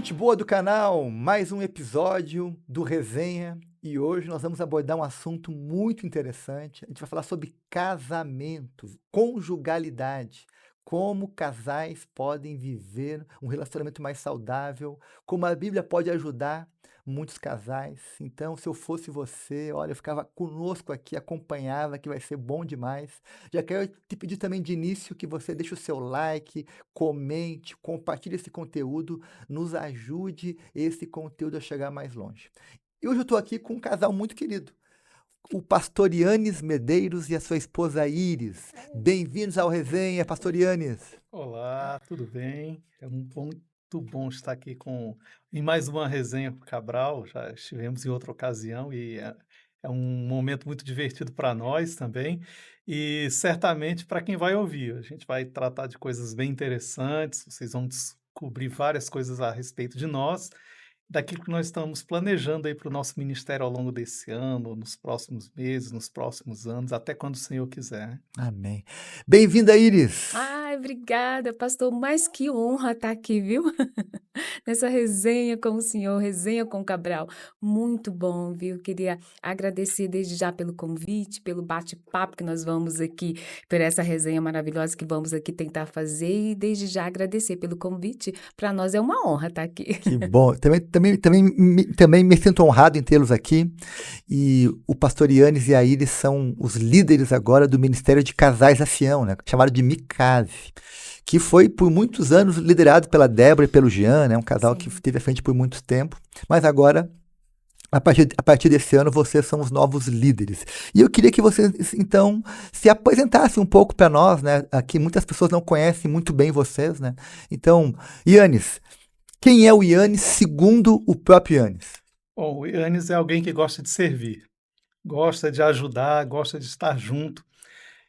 Gente boa do canal, mais um episódio do Resenha e hoje nós vamos abordar um assunto muito interessante. A gente vai falar sobre casamentos, conjugalidade, como casais podem viver um relacionamento mais saudável, como a Bíblia pode ajudar muitos casais. Então, se eu fosse você, olha, eu ficava conosco aqui, acompanhava, que vai ser bom demais. Já quero te pedir também de início que você deixe o seu like, comente, compartilhe esse conteúdo, nos ajude esse conteúdo a chegar mais longe. E hoje eu estou aqui com um casal muito querido, o pastor Yannis Medeiros e a sua esposa Iris. Bem-vindos ao Resenha, pastor Yannis. Olá, tudo bem? Muito bom estar aqui em mais uma resenha com o Cabral. Já estivemos em outra ocasião e é um momento muito divertido para nós também e certamente para quem vai ouvir. A gente vai tratar de coisas bem interessantes, vocês vão descobrir várias coisas a respeito de nós, daquilo que nós estamos planejando aí para o nosso ministério ao longo desse ano, nos próximos meses, nos próximos anos, até quando o Senhor quiser, né? Amém. Bem-vinda, Iris. Ai, obrigada, pastor. Mas que honra estar aqui, viu? Nessa resenha com o senhor, resenha com o Cabral. Muito bom, viu? Queria agradecer desde já pelo convite, pelo bate-papo que nós vamos aqui, por essa resenha maravilhosa que vamos aqui tentar fazer e desde já agradecer pelo convite. Para nós é uma honra estar aqui. Que bom. Também me sinto honrado em tê-los aqui. E o pastor Yannis e a Iris são os líderes agora do Ministério de Casais da Sião, né? Chamado de Micase, que foi por muitos anos liderado pela Débora e pelo Jean, né? Um casal que Sim. esteve à frente por muito tempo. Mas agora, a partir desse ano, vocês são os novos líderes. E eu queria que vocês, então, se apresentassem um pouco para nós, né? Aqui muitas pessoas não conhecem muito bem vocês, né? Então, Yannis, quem é o Yannis segundo o próprio Yannis? Bom, o Yannis é alguém que gosta de servir, gosta de ajudar, gosta de estar junto.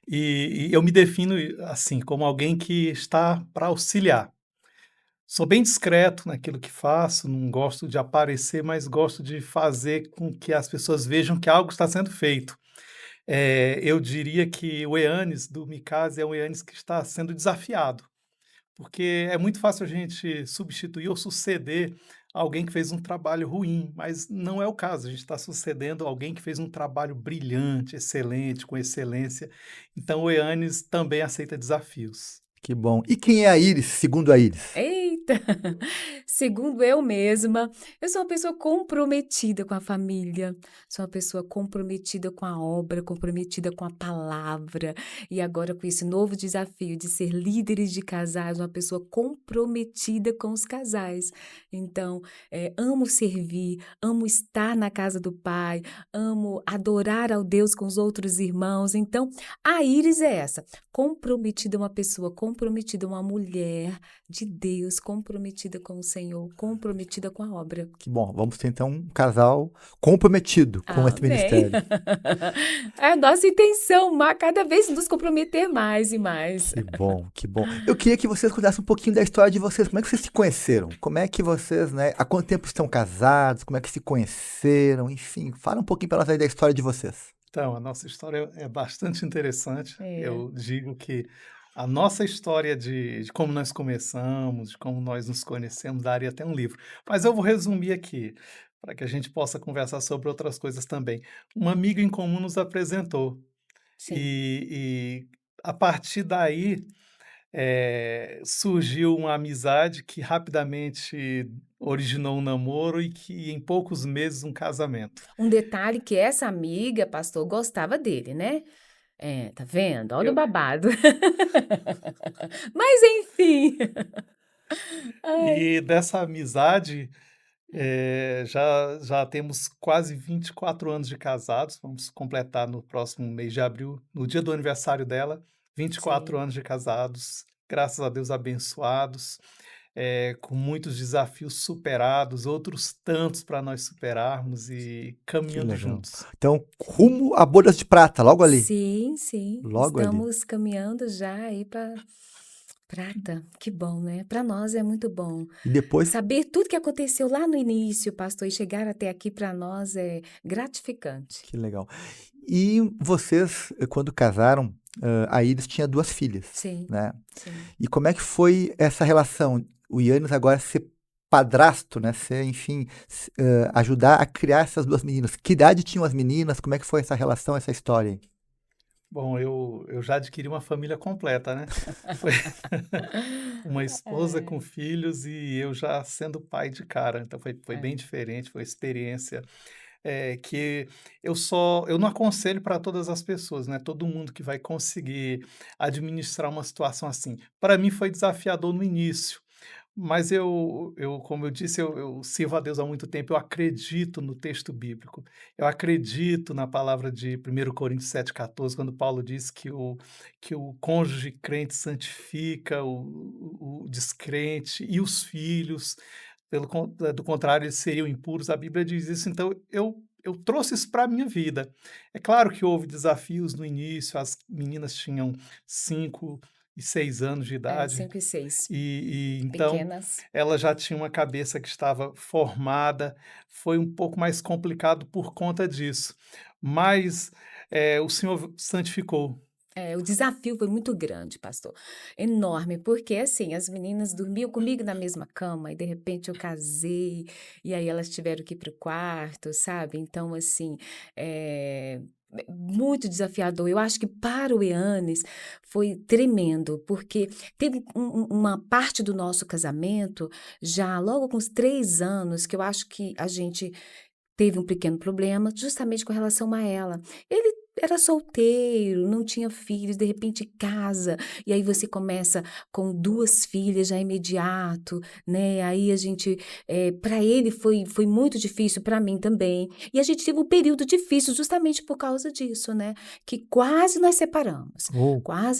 E eu me defino assim, como alguém que está para auxiliar. Sou bem discreto naquilo que faço, não gosto de aparecer, mas gosto de fazer com que as pessoas vejam que algo está sendo feito. Eu diria que o Yannis do Micase é um Yannis que está sendo desafiado, porque é muito fácil a gente substituir ou suceder alguém que fez um trabalho ruim, mas não é o caso. A gente está sucedendo alguém que fez um trabalho brilhante, excelente, com excelência. Então, o Yannis também aceita desafios. Que bom. E quem é a Iris, segundo a Iris? Eita! Segundo eu mesma, eu sou uma pessoa comprometida com a família, sou uma pessoa comprometida com a obra, comprometida com a palavra, e agora com esse novo desafio de ser líderes de casais, uma pessoa comprometida com os casais. Então, amo servir, amo estar na casa do Pai, amo adorar ao Deus com os outros irmãos. Então, a Iris é essa, comprometida, uma pessoa comprometida, uma mulher de Deus, comprometida com o Senhor, comprometida com a obra. Que bom. Vamos ter então um casal comprometido com esse Amém. ministério. É a nossa intenção, cada vez nos comprometer mais e mais. Que bom, que bom. Eu queria que vocês contassem um pouquinho da história de vocês. Como é que vocês se conheceram? Como é que vocês, né? Há quanto tempo estão casados? Como é que se conheceram? Enfim, fala um pouquinho para nós aí da história de vocês. Então, a nossa história é bastante interessante. É. Eu digo que a nossa história de como nós começamos, de como nós nos conhecemos, daria até um livro. Mas eu vou resumir aqui, para que a gente possa conversar sobre outras coisas também. Um amigo em comum nos apresentou. Sim. E a partir daí surgiu uma amizade que rapidamente originou um namoro e que em poucos meses um casamento. Um detalhe que essa amiga, pastor, gostava dele, né? Tá vendo? Olha o babado. Mas enfim. Ai. E dessa amizade já temos quase 24 anos de casados, vamos completar no próximo mês de abril, no dia do aniversário dela, 24 Sim. anos de casados, graças a Deus abençoados, com muitos desafios superados, outros tantos para nós superarmos e Que caminhando legal. juntos. Então, rumo a Bodas de Prata, logo ali. Sim, sim. Logo ali. Estamos caminhando já aí para prata. Que bom, né? Para nós é muito bom. E depois, Saber tudo que aconteceu lá no início, pastor, e chegar até aqui para nós é gratificante. que legal. E vocês, quando casaram, a Iris tinha 2 filhas, Sim, né? sim. E como é que foi essa relação? O Yannis agora ser padrasto, né? Ser, enfim, ajudar a criar essas duas meninas. Que idade tinham as meninas? Como é que foi essa relação, essa história aí? Bom, eu já adquiri uma família completa, né. Foi uma esposa com É, filhos e eu já sendo pai de cara, então foi bem é, diferente, foi uma experiência, que eu não aconselho para todas as pessoas, né, todo mundo que vai conseguir administrar uma situação assim. Para mim foi desafiador no início, mas como eu disse, eu sirvo a Deus há muito tempo, eu acredito no texto bíblico, eu acredito na palavra de 1 Coríntios 7,14, quando Paulo diz que o cônjuge crente santifica o descrente e os filhos, do contrário, eles seriam impuros, a Bíblia diz isso, então eu trouxe isso para a minha vida. É claro que houve desafios no início, as meninas tinham 5 e 6 anos de idade, 5 e 6, então pequenas. ela já tinha uma cabeça que estava formada, foi um pouco mais complicado por conta disso, mas, o Senhor santificou. É, o desafio foi muito grande, pastor, enorme, porque assim, as meninas dormiam comigo na mesma cama e de repente eu casei, e aí elas tiveram que ir para o quarto, sabe? Então, assim, muito desafiador. Eu acho que para o Eanes foi tremendo, porque teve uma parte do nosso casamento, já logo com os 3 anos, que eu acho que a gente teve um pequeno problema, justamente com relação a ela. Ele era solteiro, não tinha filhos, de repente casa, e aí você começa com 2 filhas já imediato, né, aí a gente, para ele foi muito difícil, para mim também, e a gente teve um período difícil justamente por causa disso, né, que Oh, quase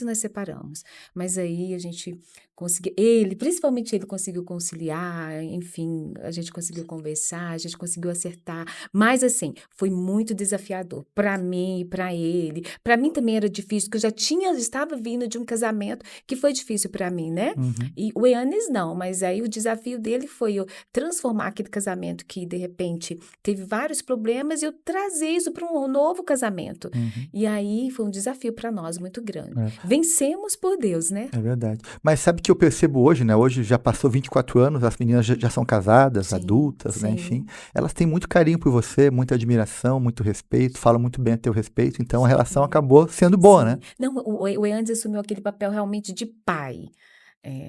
nós separamos, mas aí a gente conseguiu ele, principalmente ele conseguiu conciliar, enfim, a gente conseguiu conversar, a gente conseguiu acertar, mas assim, foi muito desafiador para mim e para ele. Para mim também era difícil, porque eu estava vindo de um casamento que foi difícil para mim, né? uhum, E o Eanes não, mas aí o desafio dele foi eu transformar aquele casamento que de repente teve vários problemas e eu trazer isso para um novo casamento. uhum. E aí foi um desafio para nós muito grande. É. Vencemos por Deus, né? É verdade. Mas sabe que eu percebo hoje, né? Hoje já passou 24 anos, as meninas já são casadas, Sim, adultas, né? Enfim, sim, elas têm muito carinho por você, muita admiração, muito respeito, falam muito bem a teu respeito, então a relação sim. acabou sendo boa, né? Sim. Não, o Eanes assumiu aquele papel realmente de pai,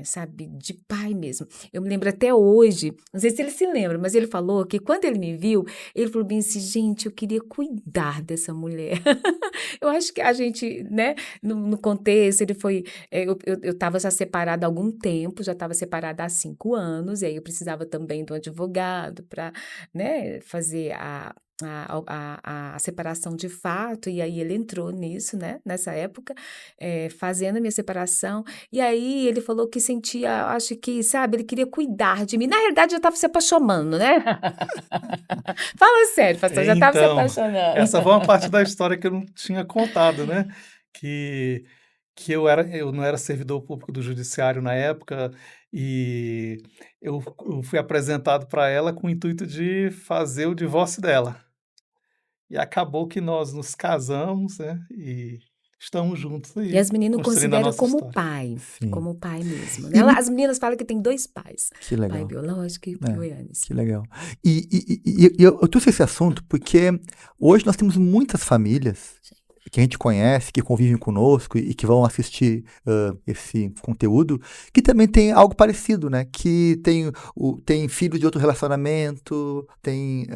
sabe, de pai mesmo. Eu me lembro até hoje, não sei se ele se lembra, mas ele falou que quando ele me viu, ele falou bem assim: "Gente, eu queria cuidar dessa mulher". Eu acho que a gente, né, no contexto, ele foi, eu estava já separada há algum tempo, já estava separada há 5 anos, e aí eu precisava também de um advogado para, né, fazer a separação de fato, e aí ele entrou nisso, né, nessa época, fazendo a minha separação, e aí ele falou que sentia, acho que, sabe, ele queria cuidar de mim. Na realidade, eu estava se apaixonando, né? Fala sério, pastor, já estava se Então, apaixonando. essa foi uma parte da história que eu não tinha contado, né, que eu não era servidor público do judiciário na época, e eu fui apresentado para ela com o intuito de fazer o divórcio dela. E acabou que nós nos casamos, né, e estamos juntos E aí, as meninas construindo a consideram nossa história. Sim. como pai mesmo, né. E me... As meninas falam que tem 2 pais, Que pai legal. biológico e o É, Eanes. que legal. E eu trouxe esse assunto porque hoje nós temos muitas famílias que a gente conhece, que convivem conosco e que vão assistir esse conteúdo, que também tem algo parecido, né? Que tem filho de outro relacionamento, tem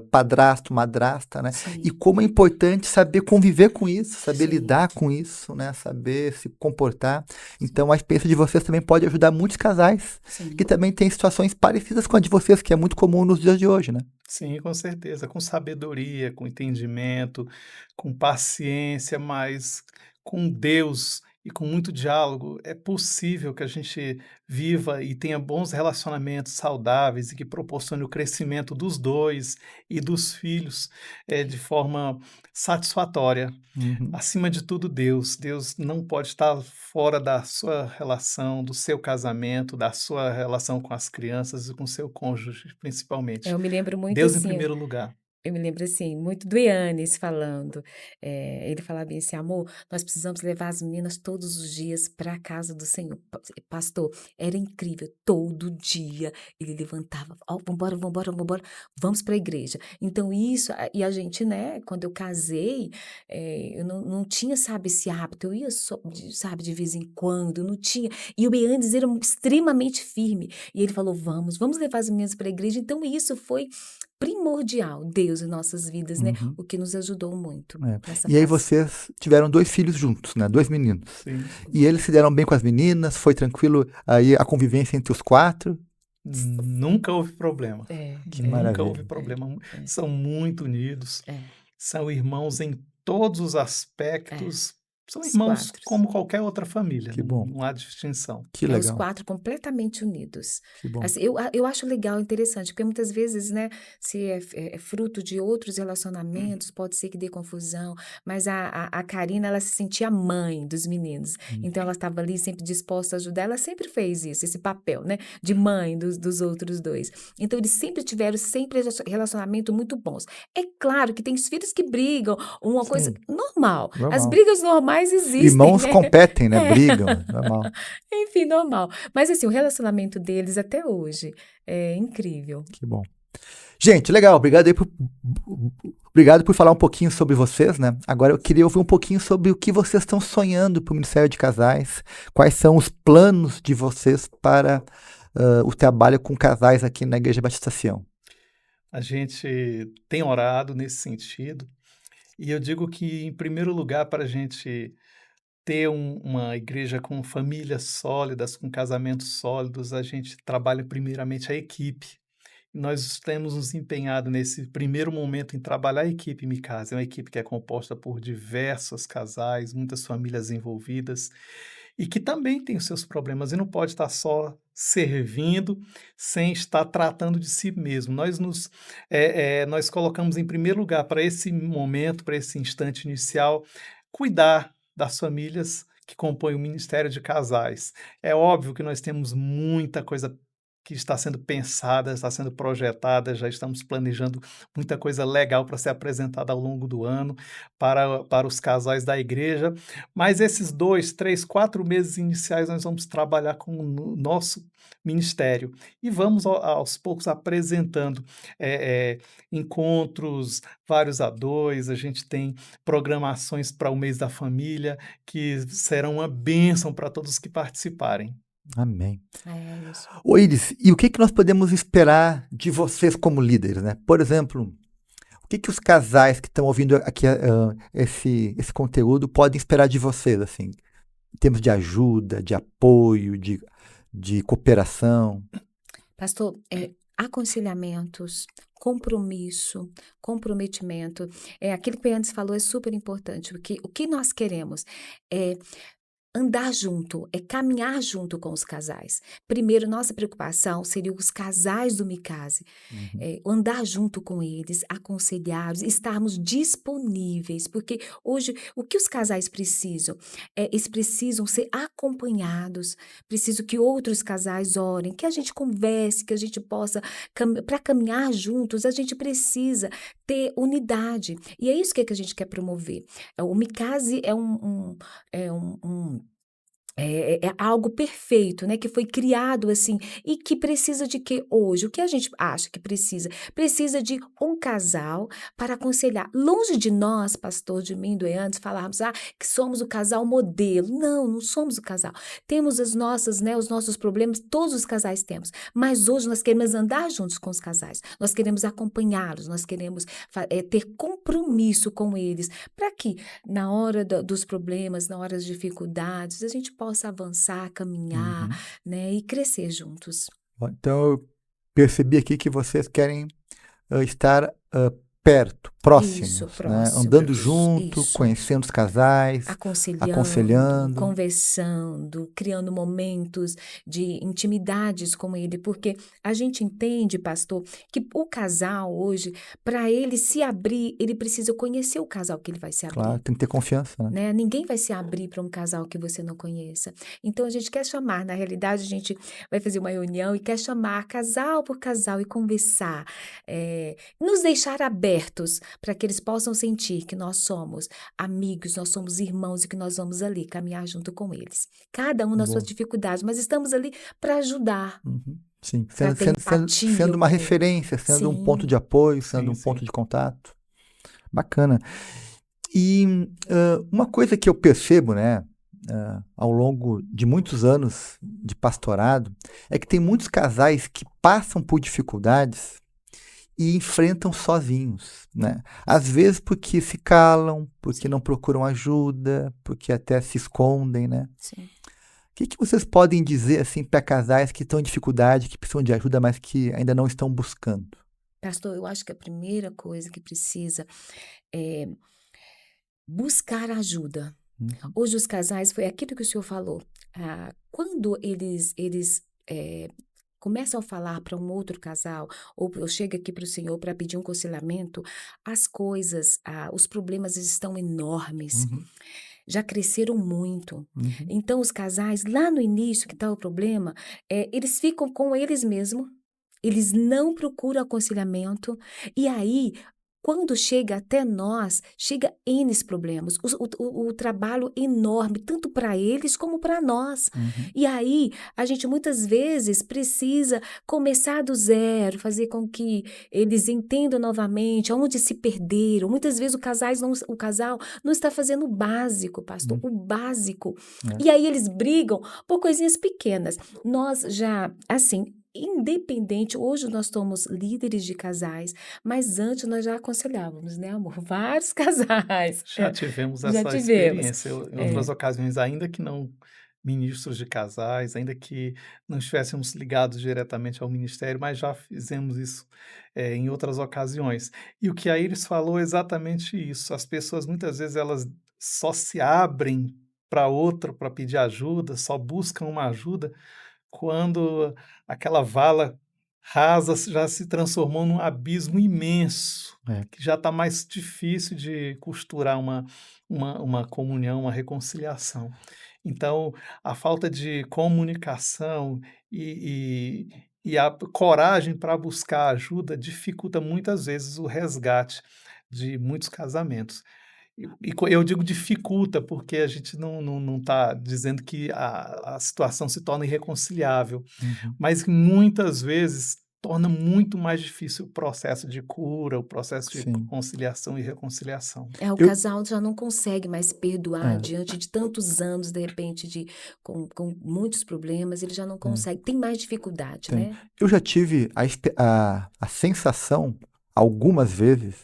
padrasto, madrasta, né? E Sim, como é importante saber conviver com isso, saber sim, lidar com isso, né? Saber se comportar. sim, Então, a experiência de vocês também pode ajudar muitos casais que sim. também têm situações parecidas com a de vocês, que é muito comum nos dias de hoje, né? Sim, com certeza, com sabedoria, com entendimento, com paciência, mas com Deus e com muito diálogo, é possível que a gente viva e tenha bons relacionamentos saudáveis e que proporcione o crescimento dos 2 e dos filhos, de forma satisfatória. Uhum. Acima de tudo, Deus. Deus não pode estar fora da sua relação, do seu casamento, da sua relação com as crianças e com seu cônjuge, principalmente. Eu me lembro muito Deus em assim. primeiro lugar. Eu me lembro assim, muito do Yannis falando. Ele falava bem assim, amor, nós precisamos levar as meninas todos os dias para a casa do Senhor. Pastor, era incrível, todo dia ele levantava, ó, vambora, vambora, vambora, vamos para a igreja. Então isso, e a gente, né, quando eu casei, eu não tinha, sabe, esse hábito, eu ia só, sabe, de vez em quando, não tinha. E o Yannis era extremamente firme. E ele falou, vamos levar as meninas para a igreja. Então isso foi primordial, Deus em nossas vidas, né? Uhum. O que nos ajudou muito É. nessa E aí fase. vocês tiveram 2 filhos juntos, né? 2 meninos. Sim. E eles se deram bem com as meninas? Foi tranquilo aí a convivência entre os 4? Nunca houve problema. Que Nunca houve maravilha. problema. É. São muito unidos, É. são irmãos em todos os É. aspectos. São Os irmãos 4. como qualquer outra família, Que bom. não há distinção. Que Os legal. 4 completamente unidos. Que bom. Assim, eu acho legal, interessante, porque muitas vezes, né, se é fruto de outros relacionamentos, pode ser que dê confusão, mas a Karina, ela se sentia mãe dos meninos, então ela estava ali sempre disposta a ajudar, ela sempre fez isso, esse papel, né, de mãe dos outros 2. Então eles sempre tiveram relacionamento muito bons. É claro que tem os filhos que brigam, uma coisa Sim, normal. As normal. brigas normais existem, Irmãos né? competem, né? Brigam, normal. Enfim, normal. Mas assim, o relacionamento deles até hoje é incrível. Que bom. Gente, legal. Obrigado por falar um pouquinho sobre vocês, né? Agora eu queria ouvir um pouquinho sobre o que vocês estão sonhando para o Ministério de Casais. Quais são os planos de vocês para o trabalho com casais aqui na Igreja Batista Sião? A gente tem orado nesse sentido, e eu digo que, em primeiro lugar, para a gente ter uma igreja com famílias sólidas, com casamentos sólidos, a gente trabalha primeiramente a equipe. Nós temos nos empenhado nesse primeiro momento em trabalhar a equipe Micasa. É uma equipe que é composta por diversos casais, muitas famílias envolvidas, e que também tem os seus problemas, e não pode estar só servindo sem estar tratando de si mesmo. Nós colocamos em primeiro lugar, para esse momento, para esse instante inicial, cuidar das famílias que compõem o Ministério de Casais. É óbvio que nós temos muita coisa que está sendo pensada, está sendo projetada, já estamos planejando muita coisa legal para ser apresentada ao longo do ano para os casais da igreja, mas esses 2, 3, 4 meses iniciais nós vamos trabalhar com o nosso ministério e vamos aos poucos apresentando encontros, vários a 2, a gente tem programações para o mês da família que serão uma bênção para todos que participarem. Amém. É isso. Ô Iris, e o que nós podemos esperar de vocês como líderes, né? Por exemplo, o que os casais que estão ouvindo aqui esse conteúdo podem esperar de vocês, assim, em termos de ajuda, de apoio, de cooperação? Pastor, aconselhamentos, compromisso, comprometimento. Aquilo que o Yannis falou é super importante, porque o que nós queremos é andar junto, é caminhar junto com os casais. Primeiro, nossa preocupação seria os casais do Micase, andar junto com eles, aconselhá-los, estarmos disponíveis, porque hoje o que os casais precisam? Eles precisam ser acompanhados, precisam que outros casais orem, que a gente converse, que a gente possa, para caminhar juntos, a gente precisa ter unidade. E é isso que a gente quer promover. O Micase é algo perfeito, né? Que foi criado assim e que precisa de quê hoje? O que a gente acha que precisa? Precisa de um casal para aconselhar. Longe de nós, pastor, de mim, do Eantes, falarmos que somos o casal modelo. Não somos o casal. Temos as nossas, né? Os nossos problemas, todos os casais temos. Mas hoje nós queremos andar juntos com os casais. Nós queremos acompanhá-los. Nós queremos ter compromisso com eles para que na hora dos problemas, na hora das dificuldades, a gente possa avançar, caminhar, né, e crescer juntos. Então, eu percebi aqui que vocês querem estar perto, Isso, próximos, né? Andando próximos. junto, Isso. conhecendo os casais, Aconselhando, aconselhando. conversando, criando momentos de intimidades com ele, porque a gente entende, pastor, que o casal hoje, para ele se abrir, ele precisa conhecer o casal que ele vai se Claro, abrir. tem que ter confiança, né? Né? Ninguém vai se abrir para um casal que você não conheça. Então a gente quer chamar, na realidade, a gente vai fazer uma reunião e quer chamar casal por casal e conversar, nos deixar abertos para que eles possam sentir que nós somos amigos, nós somos irmãos e que nós vamos ali caminhar junto com eles. Cada um nas suas Boa. dificuldades, mas estamos ali para ajudar, Uhum. Sim, para ter empatia sendo uma com ele. referência, sendo um ponto Sim, de apoio, sendo Sim, um ponto sim. de contato. Bacana. E uma coisa que eu percebo, né, ao longo de muitos anos de pastorado, é que tem muitos casais que passam por dificuldades e enfrentam sozinhos, né? Às vezes porque se calam, porque não procuram ajuda, porque até se escondem, né? sim. O que vocês podem dizer assim para casais que estão em dificuldade, que precisam de ajuda, mas que ainda não estão buscando? Pastor, eu acho que a primeira coisa que precisa é buscar ajuda. Uhum, Hoje os casais, foi aquilo que o senhor falou, quando eles começam a falar para um outro casal, ou chega aqui para o senhor para pedir um aconselhamento, as coisas, os problemas estão enormes, uhum, já cresceram muito. uhum, Então os casais, lá no início que está o problema, eles ficam com eles mesmos, eles não procuram aconselhamento, e aí quando chega até nós, chega N problemas, o trabalho enorme, tanto para eles como para nós. uhum. E aí, a gente muitas vezes precisa começar do zero, fazer com que eles entendam novamente onde se perderam. Muitas vezes o casal não está fazendo o básico, pastor, Hum, o básico. é. E aí eles brigam por coisinhas pequenas. Nós já, assim, independente, hoje nós somos líderes de casais, mas antes nós já aconselhávamos, né, amor? Vários casais. Já tivemos Já essa tivemos. experiência em outras É, ocasiões, ainda que não ministros de casais, ainda que não estivéssemos ligados diretamente ao ministério, mas já fizemos isso, em outras ocasiões. E o que a Iris falou é exatamente isso. As pessoas muitas vezes elas só se abrem para outra para pedir ajuda, só buscam uma ajuda quando aquela vala rasa já se transformou num abismo imenso, É. que já está mais difícil de costurar uma comunhão, uma reconciliação. Então, a falta de comunicação e a coragem para buscar ajuda dificulta muitas vezes o resgate de muitos casamentos. Eu digo dificulta, porque a gente não está dizendo que a situação se torna irreconciliável, Uhum. mas muitas vezes torna muito mais difícil o processo de cura, o processo de Sim. conciliação e reconciliação. o Eu, casal já não consegue mais se perdoar é, diante de tantos anos, de repente, com muitos problemas, ele já não é, consegue, tem mais dificuldade, tem. né? Eu já tive a sensação, algumas vezes,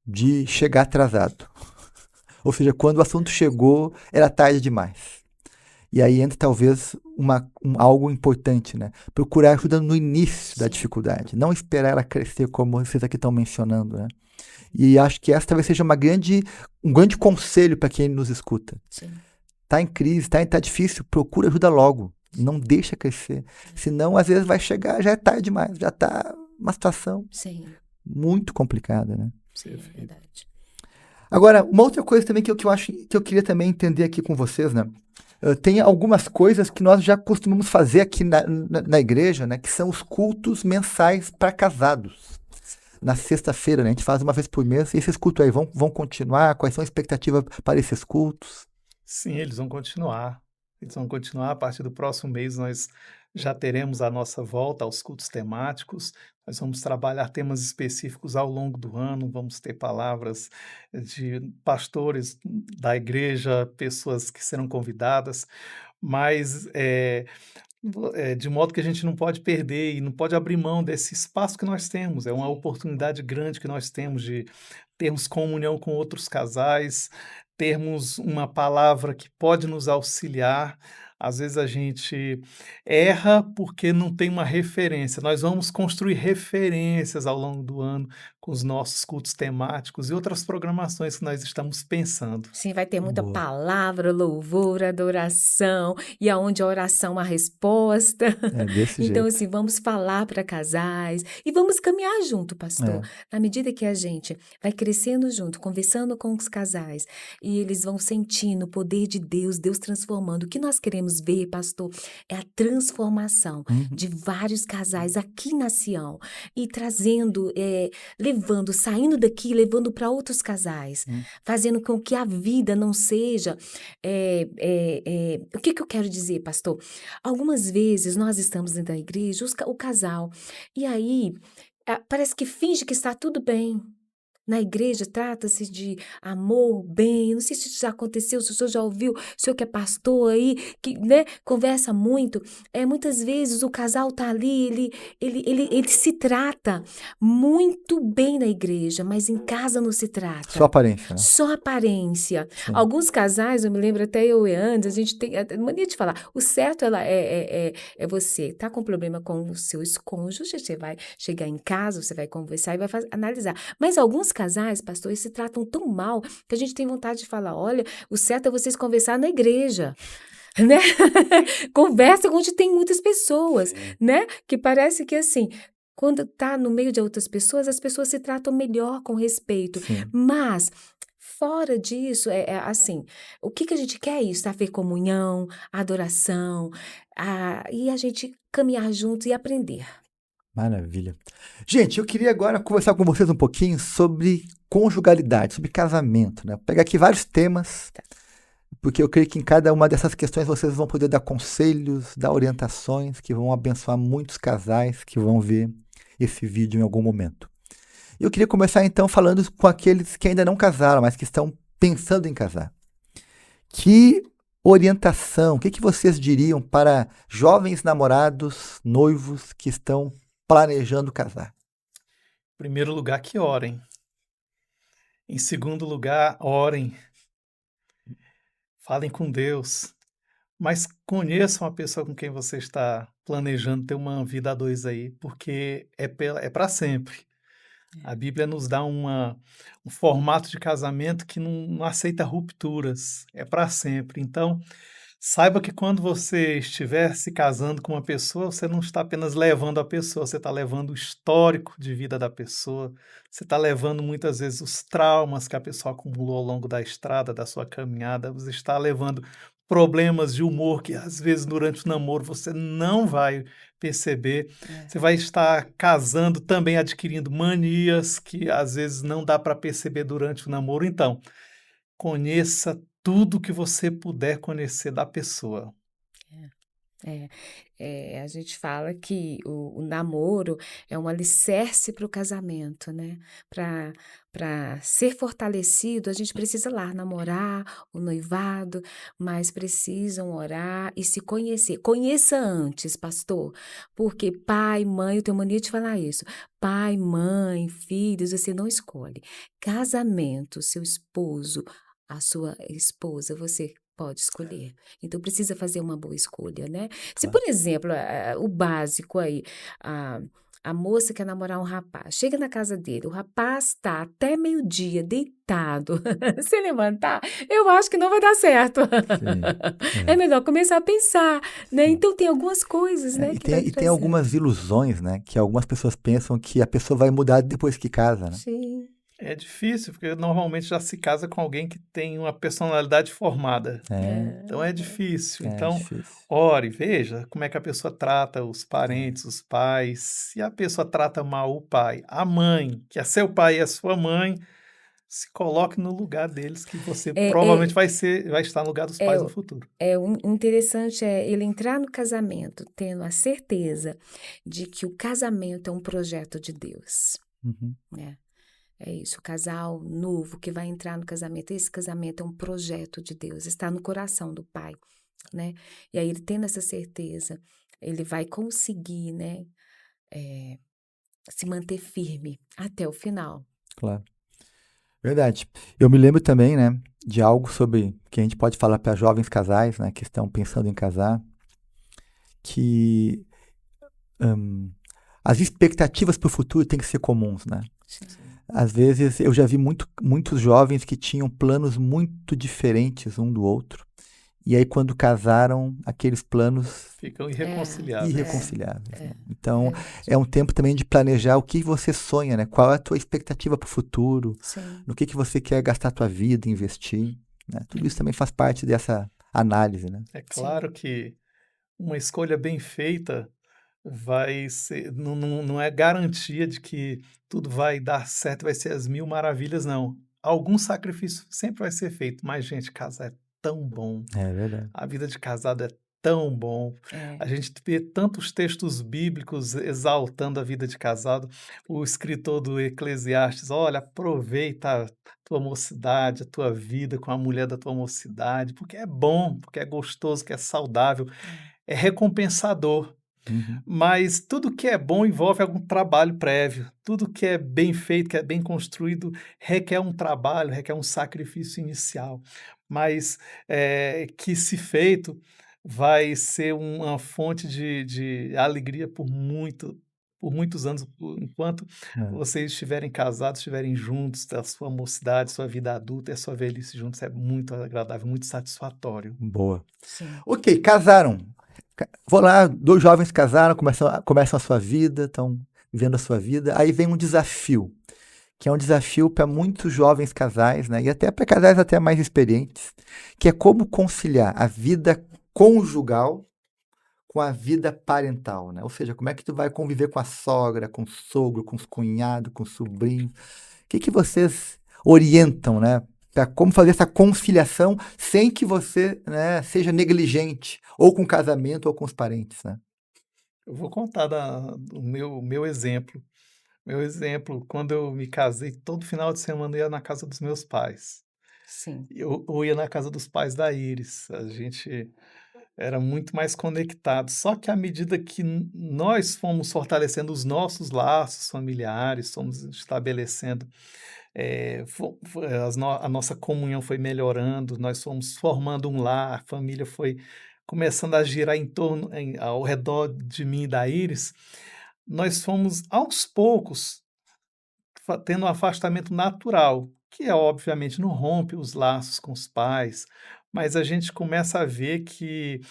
de chegar atrasado. Ou seja, quando o assunto chegou, era tarde demais. E aí entra talvez algo importante, né? Procurar ajuda no início da Sim, dificuldade, não esperar ela crescer como vocês aqui estão mencionando, né? E acho que essa talvez seja um grande conselho para quem nos escuta. sim, Tá em crise, tá difícil, procura ajuda logo. Não deixa crescer. Senão, às vezes, vai chegar, já é tarde demais, já tá uma situação sim, muito complicada, né? sim, é Perfeito. verdade. Agora, uma outra coisa também que eu acho que eu queria também entender aqui com vocês, né? Tem algumas coisas que nós já costumamos fazer aqui na igreja, né? Que são os cultos mensais para casados. Na sexta-feira, né? A gente faz uma vez por mês. E esses cultos aí vão continuar? Quais são as expectativas para esses cultos? Sim, eles vão continuar. Eles vão continuar. A partir do próximo mês, nós já teremos a nossa volta aos cultos temáticos. Nós vamos trabalhar temas específicos ao longo do ano. Vamos ter palavras de pastores da igreja, pessoas que serão convidadas, mas de modo que a gente não pode perder e não pode abrir mão desse espaço que nós temos. É uma oportunidade grande que nós temos de termos comunhão com outros casais, termos uma palavra que pode nos auxiliar Às vezes a gente erra porque não tem uma referência. Nós vamos construir referências ao longo do ano com os nossos cultos temáticos e outras programações que nós estamos pensando. Sim, vai ter muita Boa. palavra, louvor, adoração, e aonde a oração a resposta. É desse Então, jeito. assim, vamos falar para casais e vamos caminhar junto, pastor. É. Na medida que a gente vai crescendo junto, conversando com os casais, e eles vão sentindo o poder de Deus, Deus transformando. O que nós queremos ver, pastor, é a transformação Uhum. de vários casais aqui na Sião e trazendo, levando, saindo daqui, levando para outros casais, Hum. fazendo com que a vida não seja. O que que eu quero dizer, pastor? Algumas vezes nós estamos dentro da igreja, o casal, e aí parece que finge que está tudo bem. Na igreja trata-se de amor, bem. Não sei se isso já aconteceu, se o senhor já ouviu, o senhor que é pastor aí, que, né, conversa muito. Muitas vezes o casal está ali, ele se trata muito bem na igreja, mas em casa não se Só trata. aparência, né? Só aparência. Sim. Alguns casais, eu me lembro até eu e Andes, a gente tem a mania de falar, o certo é você tá com problema com o seu cônjuge, você vai chegar em casa, você vai conversar e vai analisar. Mas alguns casais, pastor, eles se tratam tão mal que a gente tem vontade de falar, olha, o certo é vocês conversar na igreja. Né? Conversa onde tem muitas pessoas, né? Que parece que assim, quando tá no meio de outras pessoas, as pessoas se tratam melhor com respeito. Sim. Mas fora disso, assim, o que que a gente quer é isso? Haver comunhão, adoração, e a gente caminhar juntos e aprender. Maravilha. Gente, eu queria agora conversar com vocês um pouquinho sobre conjugalidade, sobre casamento, né? Vou pegar aqui vários temas, Tá. porque eu creio que em cada uma dessas questões vocês vão poder dar conselhos, dar orientações que vão abençoar muitos casais que vão ver esse vídeo em algum momento. Eu queria começar então falando com aqueles que ainda não casaram, mas que estão pensando em casar. Que orientação, o que que vocês diriam para jovens namorados, noivos que estão planejando casar? Em primeiro lugar, que orem. Em segundo lugar, orem. Falem com Deus. Mas conheçam a pessoa com quem você está planejando ter uma vida a dois aí, porque é para sempre. A Bíblia nos dá um formato de casamento que não aceita rupturas, é para sempre. Então, saiba que quando você estiver se casando com uma pessoa, você não está apenas levando a pessoa, você está levando o histórico de vida da pessoa, você está levando muitas vezes os traumas que a pessoa acumulou ao longo da estrada, da sua caminhada, você está levando problemas de humor que às vezes durante o namoro você não vai perceber. Você vai estar casando também adquirindo manias que às vezes não dá para perceber durante o namoro. Então, conheça tudo que você puder conhecer da pessoa. A gente fala que o namoro é um alicerce para o casamento, né? Para ser fortalecido, a gente precisa lá namorar, o noivado, mas precisam orar e se conhecer. Conheça antes, pastor, porque pai, mãe, eu tenho mania de falar isso. Pai, mãe, filhos, você não escolhe. Casamento, seu esposo, a sua esposa, você pode escolher. Então precisa fazer uma boa escolha, né? Se, Claro. por exemplo, o básico aí, a, a moça quer namorar um rapaz, chega na casa dele, o rapaz está até meio-dia deitado, se levantar, eu acho que não vai dar certo. Sim. É melhor começar a pensar, né? Sim. Então tem algumas coisas, né, E que vai tem trazer. algumas ilusões, né? Que algumas pessoas pensam que a pessoa vai mudar depois que casa, né? Sim. É difícil, porque normalmente já se casa com alguém que tem uma personalidade formada. Então é difícil. É Então, difícil. ore, veja como é que a pessoa trata os parentes, os pais. Se a pessoa trata mal o pai, a mãe, que é seu pai e a sua mãe, se coloque no lugar deles, que você É, provavelmente vai estar no lugar dos é, pais no futuro. o interessante é ele entrar no casamento tendo a certeza de que o casamento é um projeto de Deus, Uhum. né? É isso, o casal novo que vai entrar no casamento, esse casamento é um projeto de Deus, está no coração do Pai, né? E aí ele tendo essa certeza, ele vai conseguir, né, se manter firme até o final. Claro. Verdade. Eu me lembro também, né, de algo sobre que a gente pode falar para jovens casais, né, que estão pensando em casar, que hum, as expectativas para o futuro têm que ser comuns, né? Sim. Às vezes eu já vi muitos jovens que tinham planos muito diferentes um do outro. E aí, quando casaram, aqueles planos Ficam É, irreconciliáveis. irreconciliáveis, né? é Então, verdade. é um tempo também de planejar o que você sonha, né? Qual é a tua expectativa para o futuro, Sim. no que você quer gastar a tua vida, investir, né? Tudo isso também faz parte dessa análise, né? É Sim. claro que uma escolha bem feita vai ser, não é garantia de que tudo vai dar certo, vai ser as mil maravilhas, não. Algum sacrifício sempre vai ser feito, mas, gente, casar é tão bom. É verdade. A vida de casado é tão bom. É. A gente vê tantos textos bíblicos exaltando a vida de casado. O escritor do Eclesiastes, olha, aproveita a tua mocidade, a tua vida com a mulher da tua mocidade, porque é bom, porque é gostoso, que é saudável, É. é recompensador. Uhum. Mas tudo que é bom envolve algum trabalho prévio. Tudo que é bem feito, que é bem construído, requer um trabalho, requer um sacrifício inicial. Mas que, se feito, vai ser uma fonte de alegria por muitos anos, enquanto É. vocês estiverem casados, estiverem juntos, da sua mocidade, sua vida adulta e a sua velhice juntos, é muito agradável, muito satisfatório. Boa. Sim. Ok, casaram. Vou lá, dois jovens casaram, começam a sua vida, estão vivendo a sua vida. Aí vem um desafio, que é um desafio para muitos jovens casais, né? E até para casais até mais experientes, que é como conciliar a vida conjugal com a vida parental, né? Ou seja, como é que tu vai conviver com a sogra, com o sogro, com os cunhados, com o sobrinho? O que que vocês orientam, né? Para como fazer essa conciliação sem que você, né, seja negligente, ou com o casamento ou com os parentes, né? Eu vou contar do meu exemplo. Meu exemplo, quando eu me casei, todo final de semana eu ia na casa dos meus pais. Sim. Eu ia na casa dos pais da Iris. A gente era muito mais conectado. Só que à medida que nós fomos fortalecendo os nossos laços familiares, fomos estabelecendo, a nossa comunhão foi melhorando, nós fomos formando um lar, a família foi começando a girar ao redor de mim e da Iris. Nós fomos, aos poucos, tendo um afastamento natural, que obviamente não rompe os laços com os pais, mas a gente começa a ver que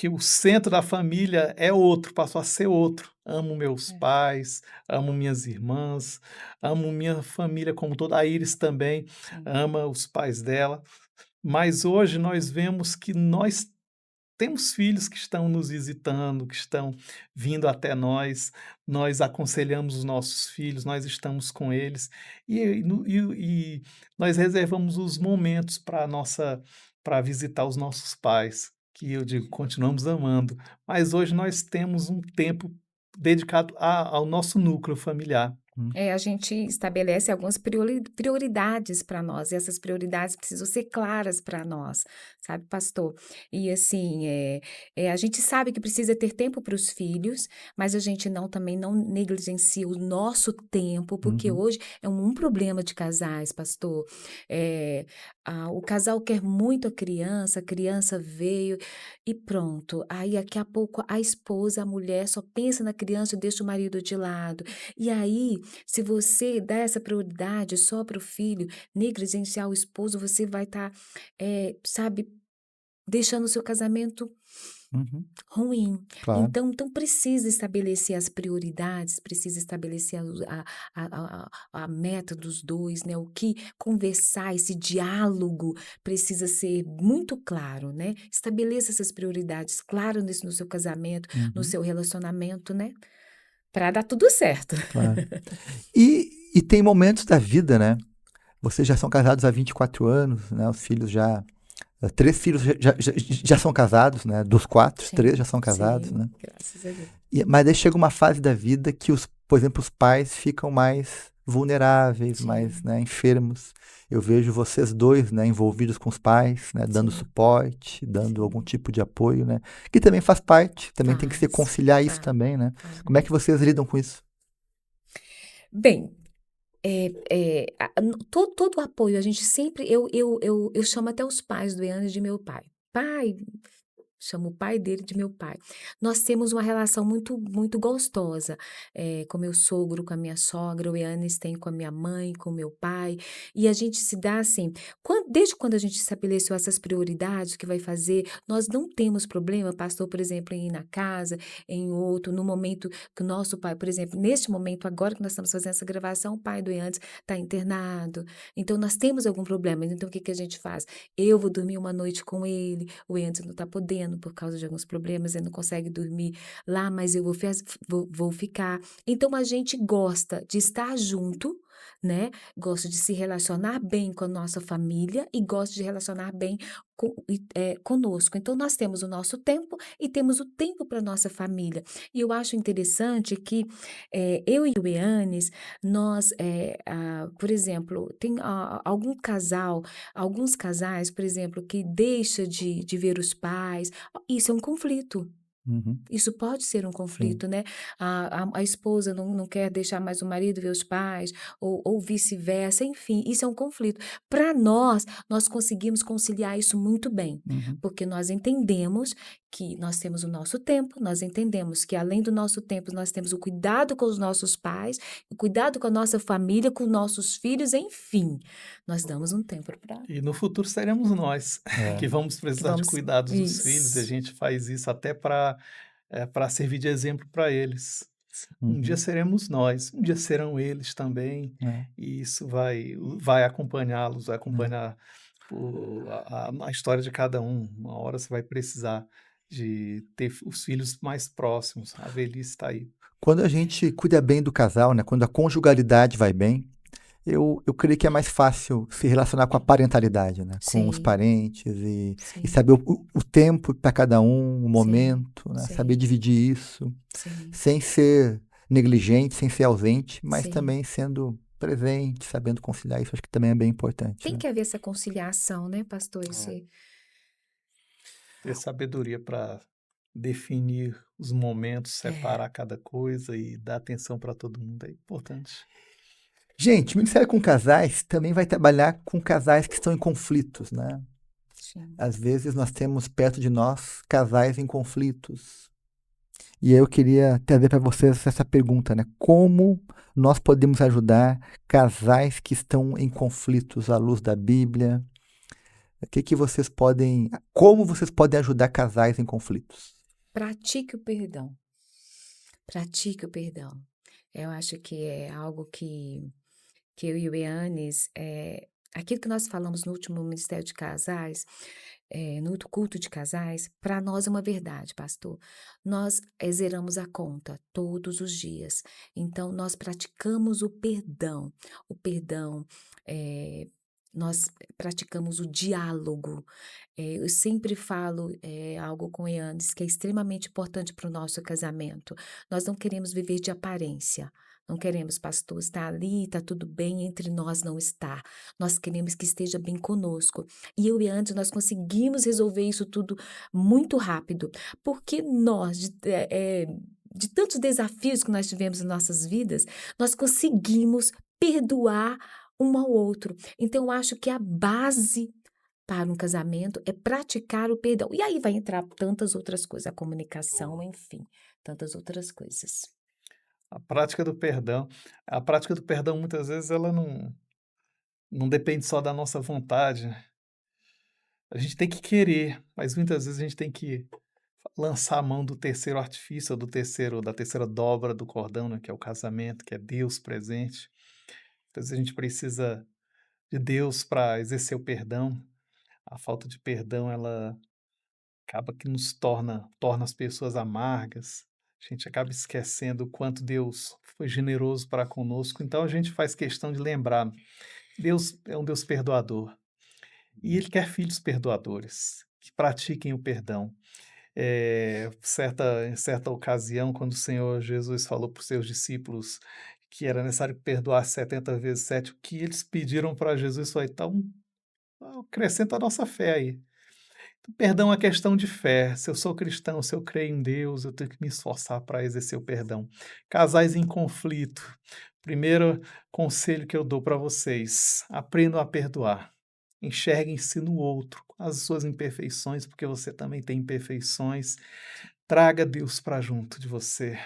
o centro da família é outro, passou a ser outro. Amo meus É. pais, amo minhas irmãs, amo minha família como toda. A Iris também Sim. ama os pais dela, mas hoje nós vemos que nós temos filhos que estão nos visitando, que estão vindo até nós, nós aconselhamos os nossos filhos, nós estamos com eles e nós reservamos os momentos para visitar os nossos pais, que eu digo, continuamos amando, mas hoje nós temos um tempo dedicado ao nosso núcleo familiar. É, a gente estabelece algumas prioridades para nós, e essas prioridades precisam ser claras para nós, sabe, pastor? E assim, a gente sabe que precisa ter tempo para os filhos, mas a gente também não negligencia o nosso tempo, porque Uhum. hoje é um problema de casais, pastor. O casal quer muito a criança veio e pronto. Aí daqui a pouco a esposa, a mulher só pensa na criança e deixa o marido de lado. E aí se você dá essa prioridade só para o filho, negligenciar o esposo, você vai estar, sabe, deixando o seu casamento Uhum. ruim. Claro. Então precisa estabelecer as prioridades, precisa estabelecer a meta dos dois, né? O que conversar, esse diálogo precisa ser muito claro, né? Estabeleça essas prioridades claras no seu casamento, no Uhum. seu relacionamento, né? Para dar tudo certo. Claro. E tem momentos da vida, né? Vocês já são casados há 24 anos, né? Os filhos já. Três filhos já são casados, né? Dos quatro, três Sim, já são casados, sim, né? graças a Deus. Mas aí chega uma fase da vida que, por exemplo, os pais ficam mais vulneráveis, mais, Sim, né, enfermos. Eu vejo vocês dois, né, envolvidos com os pais, né, dando sim, suporte, dando algum sim. tipo de apoio, né? Que também faz parte, também tem que se Faz, conciliar isso faz, também, né? faz. Como é que vocês lidam com isso? Bem, todo o apoio, a gente sempre, eu chamo até os pais do Eanes de meu pai. Pai, chamo o pai dele de meu pai. Nós temos uma relação muito, muito gostosa, com meu sogro, com a minha sogra, o Eanes tem com a minha mãe, com o meu pai, e a gente se dá assim, desde quando a gente estabeleceu essas prioridades, que vai fazer, nós não temos problema, pastor, por exemplo, em ir na casa, em outro, no momento que o nosso pai, por exemplo, neste momento, agora que nós estamos fazendo essa gravação, o pai do Eanes está internado, então nós temos algum problema, então o que que a gente faz? Eu vou dormir uma noite com ele, o Eanes não está podendo por causa de alguns problemas, ele não consegue dormir lá, mas eu vou ficar. Então a gente gosta de estar junto, né? Gosta de se relacionar bem com a nossa família e gosta de relacionar bem conosco. Então nós temos o nosso tempo e temos o tempo para nossa família. E eu acho interessante que eu e o Eanes, nós, por exemplo, tem alguns casais, por exemplo, que deixa de ver os pais. Isso é um conflito. Uhum. Isso pode ser um Sim. conflito, né? A esposa não quer deixar mais o marido ver os pais, ou vice-versa, enfim, isso é um conflito. Para nós conseguimos conciliar isso muito bem, Uhum. porque nós entendemos que nós temos o nosso tempo, nós entendemos que além do nosso tempo, nós temos o cuidado com os nossos pais, o cuidado com a nossa família, com nossos filhos, enfim, nós damos um tempo para E no futuro seremos nós É. que vamos que precisar de vamos. cuidados dos filhos, e a Isso, gente faz isso até para servir de exemplo para eles. Um dia Uhum. seremos nós, um dia serão eles também, É. e isso vai acompanhá-los, vai É. acompanhar a história de cada um. Uma hora você vai precisar de ter os filhos mais próximos, a velhice está aí. Quando a gente cuida bem do casal, né, quando a conjugalidade vai bem, eu creio que é mais fácil se relacionar com a parentalidade, né, com os sim, parentes e sim, saber o tempo para cada um, o sim, momento, né, saber sim, dividir isso, sim, sem ser negligente, sem ser ausente, mas sim. também sendo presente, sabendo conciliar isso, acho que também é bem importante, Tem né? que haver essa conciliação, né, pastor? Ter sabedoria para definir os momentos, É, separar cada coisa e dar atenção para todo mundo é importante. Gente, o Ministério com Casais também vai trabalhar com casais que estão em conflitos, né? sim. Às vezes nós temos perto de nós casais em conflitos. E eu queria trazer para vocês essa pergunta, né? Como nós podemos ajudar casais que estão em conflitos à luz da Bíblia? Como vocês podem ajudar casais em conflitos? Pratique o perdão. Pratique o perdão. Eu acho que é algo que eu e o Eanes, aquilo que nós falamos no último Ministério de Casais, no último culto de casais, para nós é uma verdade, pastor. Nós zeramos a conta todos os dias. Então, nós praticamos o perdão. O perdão, nós praticamos o diálogo. Eu sempre falo algo com o Eanes que é extremamente importante para o nosso casamento. Nós não queremos viver de aparência. Não queremos, pastor, estar ali, está tudo bem, entre nós não está. Nós queremos que esteja bem conosco. E eu e antes, nós conseguimos resolver isso tudo muito rápido, porque nós, de tantos desafios que nós tivemos em nossas vidas, nós conseguimos perdoar um ao outro. Então, eu acho que a base para um casamento é praticar o perdão. E aí vai entrar tantas outras coisas, a comunicação, enfim, tantas outras coisas. A prática do perdão muitas vezes ela não depende só da nossa vontade. A gente tem que querer, mas muitas vezes a gente tem que lançar a mão do terceiro artifício, ou da terceira dobra do cordão, né, que é o casamento, que é Deus presente. Muitas vezes a gente precisa de Deus para exercer o perdão. A falta de perdão, ela acaba que nos torna as pessoas amargas. A gente acaba esquecendo o quanto Deus foi generoso para conosco. Então a gente faz questão de lembrar, Deus é um Deus perdoador. E Ele quer filhos perdoadores, que pratiquem o perdão. Em certa ocasião, quando o Senhor Jesus falou para os seus discípulos que era necessário perdoar 70 vezes 7, o que eles pediram para Jesus foi, então, acrescenta a nossa fé aí. Então, perdão é questão de fé. Se eu sou cristão, se eu creio em Deus, eu tenho que me esforçar para exercer o perdão. Casais em conflito, Primeiro conselho que eu dou para vocês: aprendam a perdoar. Enxerguem-se no outro, as suas imperfeições, porque você também tem imperfeições. Traga Deus para junto de você,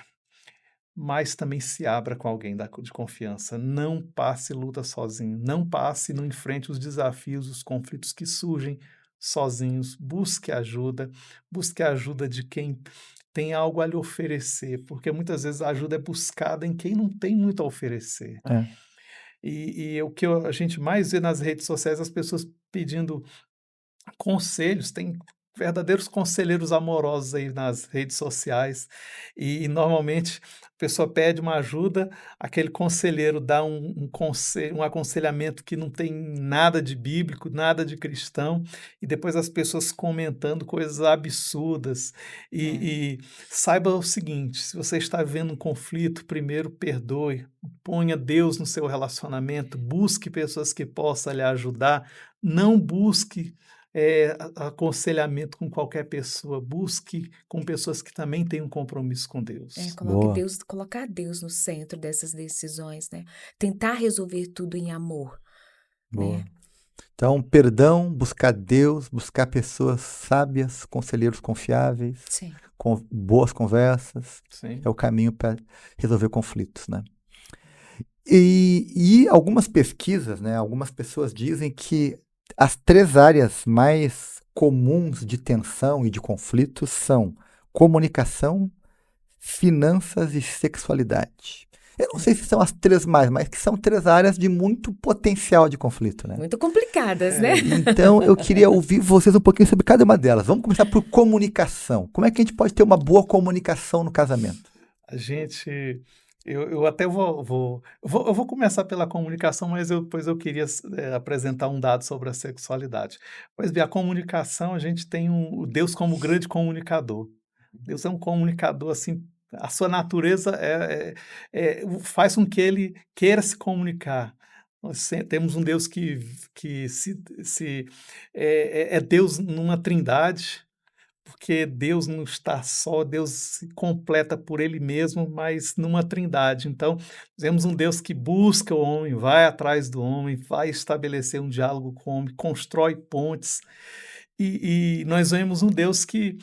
mas também se abra com alguém de confiança. Não passe luta sozinho, não passe e não enfrente os desafios, os conflitos que surgem sozinhos. Busque a ajuda de quem tem algo a lhe oferecer, porque muitas vezes a ajuda é buscada em quem não tem muito a oferecer. É. E o que a gente mais vê nas redes sociais, as pessoas pedindo conselhos, tem verdadeiros conselheiros amorosos aí nas redes sociais, e normalmente a pessoa pede uma ajuda, aquele conselheiro dá um aconselhamento que não tem nada de bíblico, nada de cristão, e depois as pessoas comentando coisas absurdas. É. E saiba o seguinte: se você está vivendo um conflito, primeiro perdoe, ponha Deus no seu relacionamento, busque pessoas que possam lhe ajudar, não busque aconselhamento com qualquer pessoa, busque com pessoas que também têm um compromisso com Deus. Boa. Colocar Deus no centro dessas decisões, né? Tentar resolver tudo em amor, Boa. né? Então, perdão, buscar Deus, buscar pessoas sábias, conselheiros confiáveis, Sim. com boas conversas, Sim. é o caminho para resolver conflitos, né? E algumas pesquisas, né, algumas pessoas dizem que as 3 áreas mais comuns de tensão e de conflitos são comunicação, finanças e sexualidade. Eu não sei se são as 3 mais, mas que são 3 áreas de muito potencial de conflito, né? Muito complicadas, né? Então, eu queria ouvir vocês um pouquinho sobre cada uma delas. Vamos começar por comunicação. Como é que a gente pode ter uma boa comunicação no casamento? Eu até vou começar pela comunicação, mas depois eu queria apresentar um dado sobre a sexualidade. Pois bem, a comunicação, a gente tem o Deus como grande comunicador. Deus é um comunicador, assim, a sua natureza faz com que ele queira se comunicar. Nós temos um Deus que é Deus numa trindade, porque Deus não está só, Deus se completa por Ele mesmo, mas numa trindade. Então, temos um Deus que busca o homem, vai atrás do homem, vai estabelecer um diálogo com o homem, constrói pontes. E nós vemos um Deus que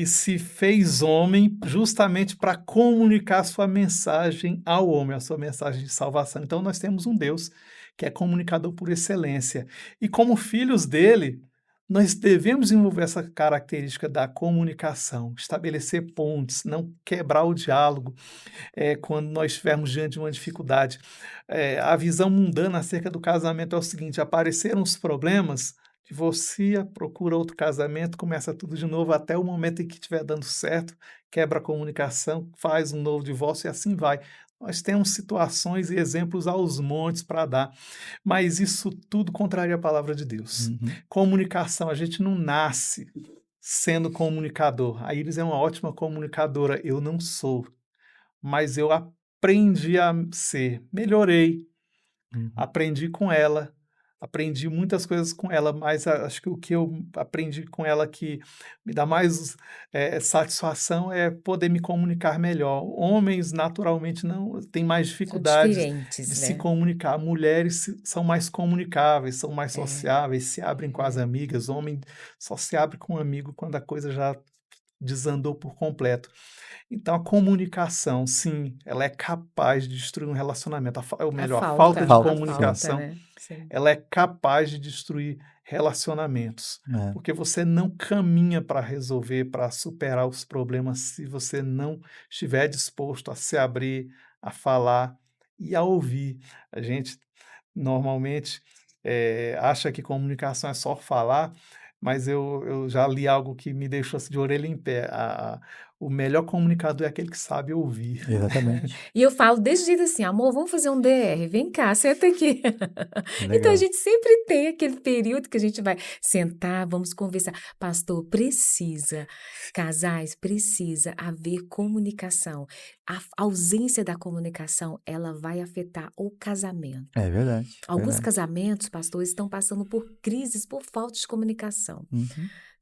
se fez homem justamente para comunicar a sua mensagem ao homem, a sua mensagem de salvação. Então, nós temos um Deus que é comunicador por excelência. E como filhos dele, nós devemos desenvolver essa característica da comunicação, estabelecer pontes, não quebrar o diálogo quando nós estivermos diante de uma dificuldade. A visão mundana acerca do casamento é o seguinte: apareceram os problemas, divorcia, procura outro casamento, começa tudo de novo até o momento em que estiver dando certo, quebra a comunicação, faz um novo divórcio e assim vai. Nós temos situações e exemplos aos montes para dar, mas isso tudo contraria a palavra de Deus. Comunicação, a gente não nasce sendo comunicador. A Iris é uma ótima comunicadora, eu não sou, mas eu aprendi a ser, melhorei, aprendi com ela, aprendi muitas coisas com ela, mas acho que o que eu aprendi com ela que me dá mais satisfação é poder me comunicar melhor. Homens, naturalmente, não têm mais São dificuldades de diferentes, se né? comunicar. Mulheres são mais comunicáveis, são mais sociáveis, se abrem com as amigas. Homem só se abre com um amigo quando a coisa já desandou por completo. Então, a comunicação, sim, ela é capaz de destruir um relacionamento. Ou melhor, a falta de Falta, comunicação, né? Sim. ela é capaz de destruir relacionamentos. Porque você não caminha para resolver, para superar os problemas, se você não estiver disposto a se abrir, a falar e a ouvir. A gente normalmente acha que comunicação é só falar, mas eu já li algo que me deixou assim, de orelha em pé. O melhor comunicador é aquele que sabe ouvir. Exatamente. E eu falo desse jeito assim: amor, vamos fazer um DR, vem cá, senta aqui. Então, Legal. a gente sempre tem aquele período que a gente vai sentar, vamos conversar. Pastor, casais, precisa haver comunicação. A ausência da comunicação, ela vai afetar o casamento. É verdade. Alguns verdade. casamentos, pastores, estão passando por crises por falta de comunicação.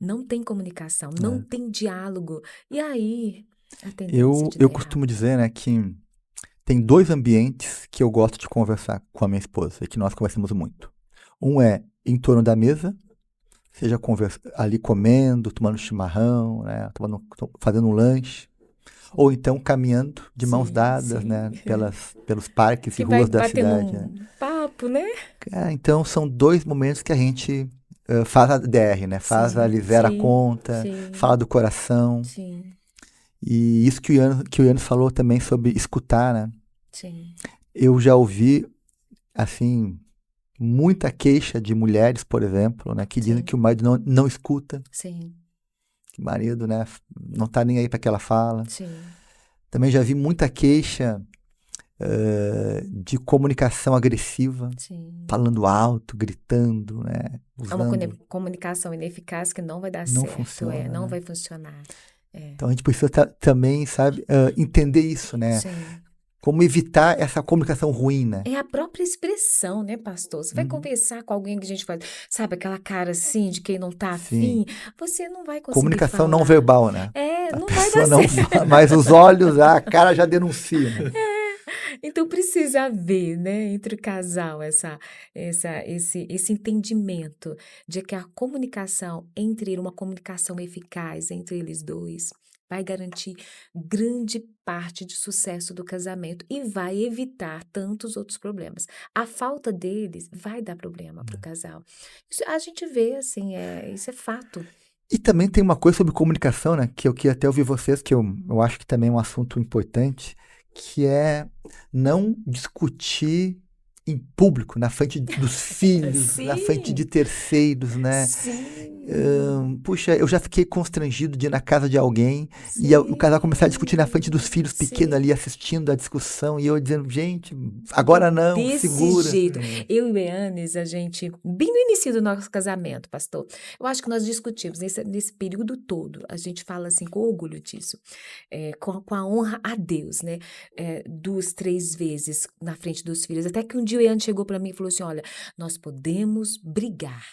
Não tem comunicação, não tem diálogo. E aí, a tendência Eu de dar costumo dizer, né, que Tem 2 ambientes que eu gosto de conversar com a minha esposa e que nós conversamos muito. Um é em torno da mesa, seja ali comendo, tomando chimarrão, né, fazendo um lanche, ou então caminhando de mãos Sim, dadas, sim. né, pelos parques e Que vai ruas da batendo cidade, né. um papo, né? Então são 2 momentos que a gente faz a DR, né, faz ali, Sim, zera a sim, conta, sim, fala do coração. sim, E isso que o Iano falou também sobre escutar, né. sim, Eu já ouvi, assim, muita queixa de mulheres, por exemplo, né, que dizem sim, que o marido não escuta, sim, que o marido, né, não tá nem aí para que ela fala. sim. Também já vi muita queixa de comunicação agressiva, Sim. falando alto, gritando, né, É uma usando, comunicação ineficaz que não vai dar não certo, funciona, não né. vai funcionar. É, Então a gente precisa também, sabe, entender isso, né, sim. como evitar essa comunicação ruim, né. É a própria expressão, né, pastor? Você vai Uhum. conversar com alguém que a gente faz, sabe, aquela cara assim de quem não tá Sim. afim, você não vai conseguir Comunicação não falar. verbal, né. É, A não vai dar pessoa não certo. fala, mas os olhos, a cara já denuncia, né. Então precisa haver, né, entre o casal esse entendimento de que a comunicação uma comunicação eficaz entre eles dois vai garantir grande parte de sucesso do casamento e vai evitar tantos outros problemas. A falta deles vai dar problema para o casal. Isso a gente vê assim, isso é fato. E também tem uma coisa sobre comunicação, né, que eu queria até ouvir vocês, que eu acho que também é um assunto importante, que é não discutir em público, na frente dos filhos, na frente de Sim, terceiros, né. sim, Puxa, eu já fiquei constrangido de ir na casa de alguém e o casal começar a discutir na frente dos sim, filhos pequenos sim. ali assistindo a discussão e eu dizendo: "Gente, agora não, Desse segura". jeito. Eu e o Eanes, a gente, bem no início do nosso casamento, pastor, eu acho que nós discutimos nesse período todo, a gente fala assim com orgulho disso, com a honra a Deus, né? 2, 3 vezes na frente dos filhos. Até que um dia o Eanes chegou para mim e falou assim: olha, nós podemos brigar,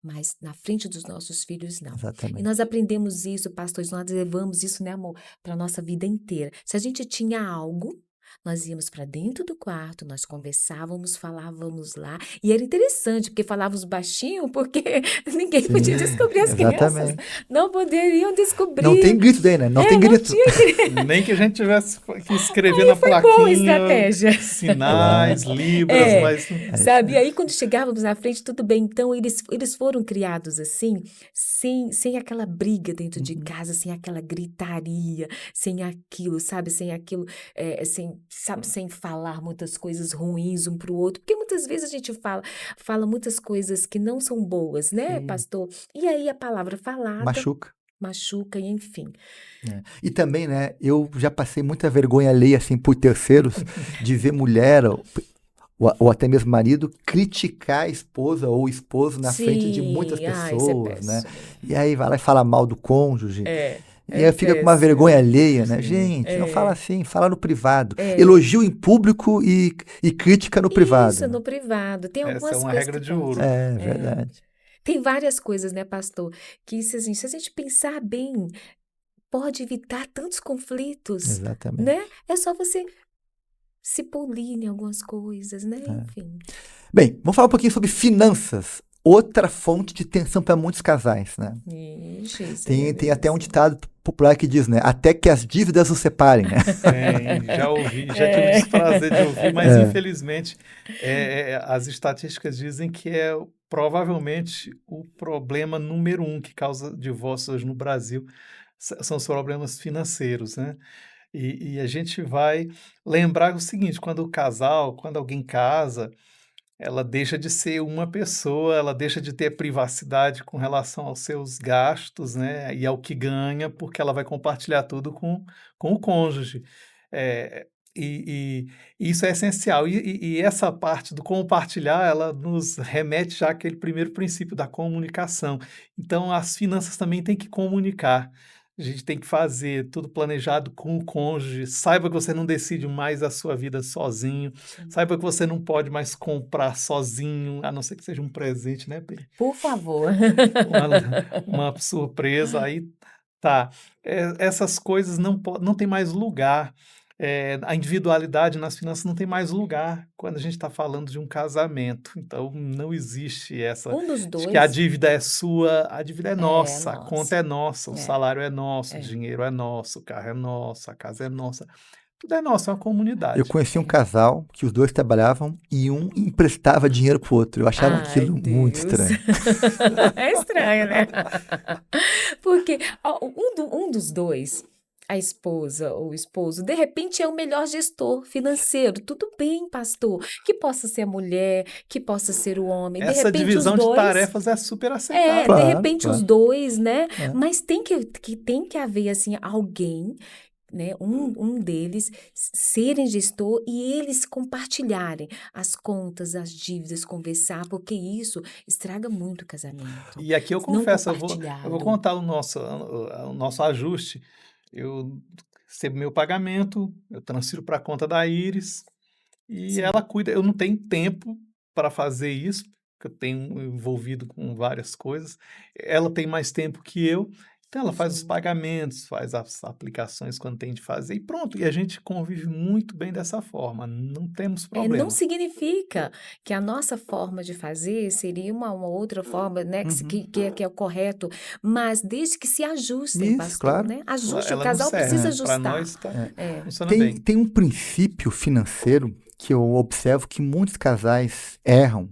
mas na frente dos nossos filhos, não. E nós Exatamente. aprendemos isso, pastores, nós levamos isso, né, amor, para a nossa vida inteira. Se a gente tinha algo, nós íamos para dentro do quarto, nós conversávamos, falávamos lá, e era interessante, porque falávamos baixinho, porque ninguém podia Sim, descobrir, as crianças exatamente. não poderiam Não tem descobrir. grito daí, né, não tem Não grito. tinha. Nem que a gente tivesse que escrever na Foi boa a plaquinha estratégia. sinais, Claro, libras, É, mas é isso sabe? E aí. aí, quando chegávamos na frente, tudo bem. Então, eles foram criados assim, sem aquela briga dentro de Uhum. casa, sem aquela gritaria, sem aquilo, sabe? Sem aquilo, sem falar muitas coisas ruins um para o outro. Porque muitas vezes a gente fala muitas coisas que não são boas, né, Sim, pastor? E aí a palavra falada machuca. machuca, e enfim. É. E também, né, eu já passei muita vergonha alheia, assim, por terceiros, de ver mulher ou até mesmo marido criticar a esposa ou o esposo na frente de muitas Sim, isso é pessoas, né? péssimo. E aí vai lá e fala mal do cônjuge. E É aí fica com uma vergonha péssimo. alheia, né? sim. Gente, não fala É, assim, fala no privado. é. Elogio em público e crítica no privado, Isso, né? no privado. Tem Essa é algumas uma coisas regra que de pode. ouro. É É. verdade. Tem várias coisas, né, pastor, que se a gente pensar bem, pode evitar tantos conflitos, né? Exatamente. É só você se polir em algumas coisas, né? É. Enfim. Bem, vamos falar um pouquinho sobre finanças. Outra fonte de tensão para muitos casais, né? Ixi, isso é Tem até um beleza. ditado popular que diz, né? Até que as dívidas os separem, né? Tem, já ouvi, já tive o É. desprazer de ouvir, mas É, infelizmente as estatísticas dizem que é provavelmente o problema número um que causa divórcio hoje no Brasil, são os problemas financeiros, né? E a gente vai lembrar o seguinte, quando alguém casa, ela deixa de ser uma pessoa, ela deixa de ter privacidade com relação aos seus gastos, né, e ao que ganha, porque ela vai compartilhar tudo com o cônjuge. Eh, e isso é essencial. E essa parte do compartilhar, ela nos remete já àquele primeiro princípio da comunicação. Então, as finanças também têm que comunicar. A gente tem que fazer tudo planejado com o cônjuge. Saiba que você não decide mais a sua vida sozinho. Sim. Saiba que você não pode mais comprar sozinho, a não ser que seja um presente, né, Pedro? Por favor. Uma, uma surpresa, aí tá. Essas coisas não tem mais lugar A individualidade nas finanças não tem mais lugar quando a gente está falando de um casamento. Então, não existe essa Um dos de que a dois dívida é sua, a dívida é é nossa, a conta nossa. é nossa, o É, salário é nosso, o é, dinheiro é nosso, o carro é nosso, a casa é nossa. Tudo é nosso, é uma Eu comunidade. conheci um é. casal que os dois trabalhavam e um emprestava dinheiro pro outro. Eu achava Ai, aquilo muito Deus. estranho. É estranho, né? Porque ó, um dos dois, a esposa ou o esposo, de repente é o melhor gestor financeiro. Tudo bem, pastor. Que possa ser a mulher, que possa ser o homem. De Essa repente os divisão de dois. tarefas é super É, aceitável. de Claro, repente os claro. dois, né? É. Mas tem que haver, assim, alguém, né? Um deles serem gestor e eles compartilharem as contas, as dívidas, conversar, porque isso estraga muito o casamento. E aqui eu Se não confesso, eu vou compartilhado. contar o nosso ajuste. Eu recebo meu pagamento, eu transfiro para a conta da Iris e Sim, ela cuida. Eu não tenho tempo para fazer isso, porque eu tenho envolvido com várias coisas. Ela tem mais tempo que eu, então ela faz os sim. pagamentos, faz as aplicações quando tem de fazer e pronto. E a gente convive muito bem dessa forma, não temos Não problema. significa que a nossa forma de fazer seria uma outra forma, né, Uhum. que é o correto, mas desde que se ajustem, Isso, pastor, claro. né? Ajuste, o Ela nos casal serve, precisa para ajustar. nós tá, É, funciona Tem, bem. tem um princípio financeiro que eu observo que muitos casais erram,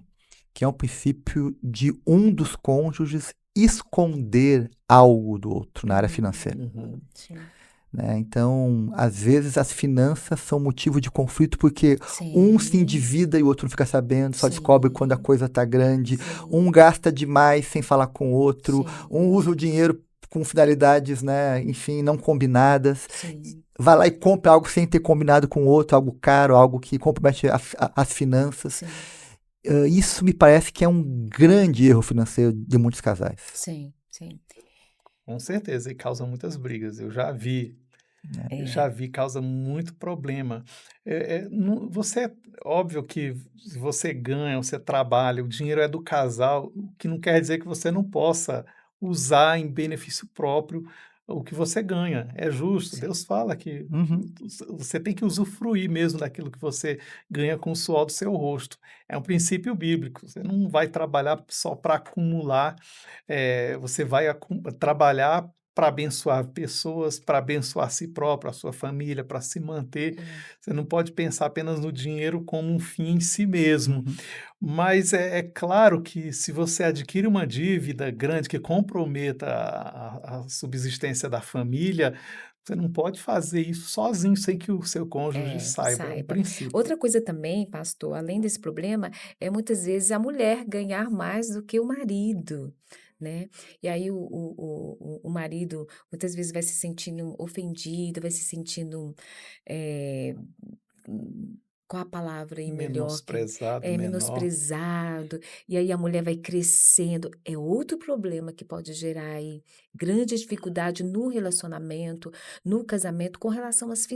que é o princípio de um dos cônjuges esconder algo do outro na área financeira. Uhum. sim, Né? Então, às vezes, as finanças são motivo de conflito porque um se sim, endivida e o outro não fica sabendo, só descobre quando a sim, coisa está grande, um sim, gasta demais sem falar com o outro, um sim, usa o dinheiro com finalidades, né, enfim, não combinadas, sim. vai lá e compra algo sem ter combinado com o outro, algo caro, algo que compromete as finanças. Sim, Isso me parece que é um grande erro financeiro de muitos casais. sim, sim. Com certeza, e causa muitas brigas. Eu já É, vi, causa muito problema. Óbvio que se você ganha, você trabalha, o dinheiro é do casal, o que não quer dizer que você não possa usar em benefício próprio o que você ganha. É justo. sim, Deus fala que Uhum. você tem que usufruir mesmo daquilo que você ganha com o suor do seu rosto. É um princípio bíblico. Você não vai trabalhar só para acumular, você vai trabalhar para abençoar pessoas, para abençoar a si próprio, a sua família, para se manter. é, Você não pode pensar apenas no dinheiro como um fim em si mesmo. Uhum. Mas é claro que se você adquire uma dívida grande que comprometa a subsistência da família, você não pode fazer isso sozinho, sem que o seu cônjuge saiba. É um saiba. princípio. Outra coisa também, pastor, além desse problema, é muitas vezes a mulher ganhar mais do que o marido, né? E aí o marido muitas vezes vai se sentindo ofendido, vai se sentindo, eh, hum, qual a palavra aí melhor que Menosprezado, é menor. menosprezado, e aí a mulher vai crescendo. É outro problema que pode gerar aí grande dificuldade no relacionamento, no casamento, com relação às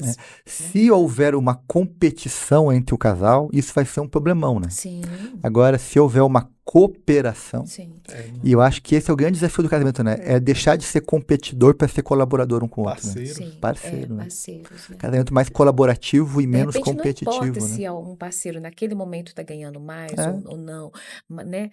É. finanças, né? Se houver uma competição entre o casal, isso vai ser um problemão, né? Sim, Agora, se houver uma cooperação, sim, É, e eu acho que esse é o grande desafio do casamento, né? É deixar de ser competidor para ser colaborador um com o outro, né? parceiro. sim, Parceiro, né? parceiros, né? Casamento mais colaborativo e De menos repente não importa competitivo, né? se um parceiro naquele momento está ganhando mais É, ou não, né?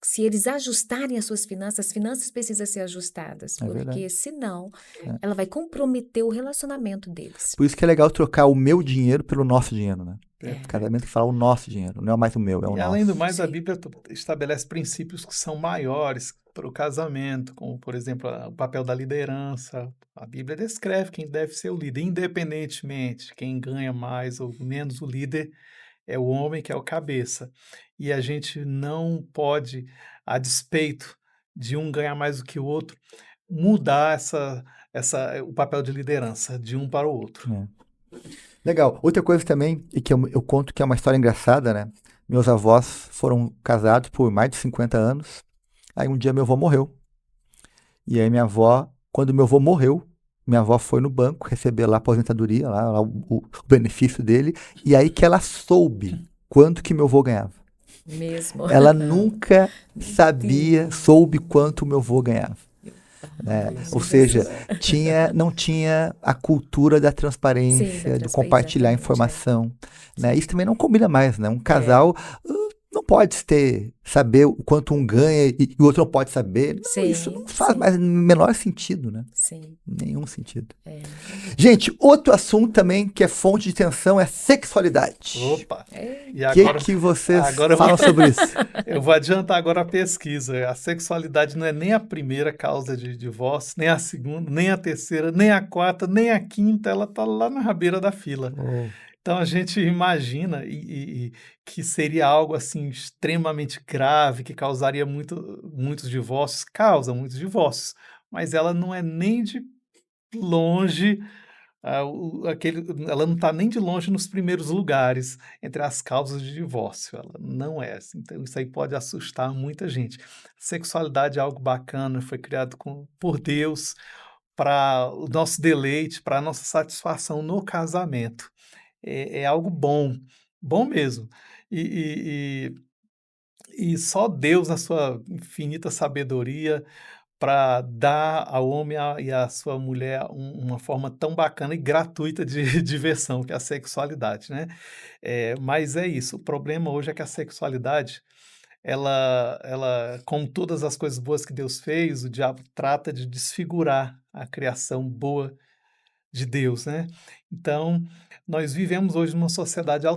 Se eles ajustarem as finanças precisam ser ajustadas, é verdade. porque senão É. ela vai comprometer o relacionamento deles. Por isso que é legal trocar o meu dinheiro pelo nosso dinheiro, né? É, Casamento que fala o nosso dinheiro, não é mais o meu, é o E além do nosso. mais, a sim, Bíblia estabelece princípios que são maiores para o casamento, como, por exemplo, o papel da liderança. A Bíblia descreve quem deve ser o líder, independentemente, quem ganha mais ou menos, o líder é o homem que é o cabeça. E a gente não pode, a despeito de um ganhar mais do que o outro, mudar o papel de liderança de um para o outro. É. Legal. Outra coisa também, e que eu conto que é uma história engraçada, né? Meus avós foram casados por mais de 50 anos. Aí um dia meu avô morreu. E aí minha avó, quando meu avô morreu, minha avó foi no banco receber lá a aposentadoria, lá o benefício dele. E aí que ela soube quanto que meu avô ganhava. mesmo. Ela nunca Meu sabia, Deus. soube quanto o meu avô ganhava. né? Entendi. Ou seja, não tinha a cultura da Sim, da transparência, do transparência, compartilhar exatamente. informação, né? Sim. Isso também não combina mais, né? Um É, casal não pode saber o quanto um ganha e o outro não pode saber. Não, isso não sim, faz sim, mais o menor sentido, né? sim. Nenhum sentido. É. Gente, outro assunto também que é fonte de tensão é sexualidade. Opa! É. E O que agora, que vocês agora eu vou, falam sobre isso? eu vou adiantar agora a pesquisa. A sexualidade não é nem a primeira causa de divórcio, nem a segunda, nem a terceira, nem a quarta, nem a quinta. Ela está lá na rabeira da fila. Oh, Então a gente imagina que seria algo assim extremamente grave, que causaria muitos divórcios, causa muitos divórcios, mas ela não é nem de longe, ela não está nem de longe nos primeiros lugares entre as causas de divórcio, ela não é assim. Então isso aí pode assustar muita gente. Sexualidade é algo bacana, foi criado por Deus para o nosso deleite, para a nossa satisfação no casamento. É algo bom, bom mesmo. E, e só Deus, na sua infinita sabedoria, para dar ao homem e à sua mulher uma forma tão bacana e gratuita de diversão, que é a sexualidade, né? Mas é isso, o problema hoje é que a sexualidade, como todas as coisas boas que Deus fez, o diabo trata de desfigurar a criação boa de Deus, né? Então, nós vivemos hoje numa sociedade uhum.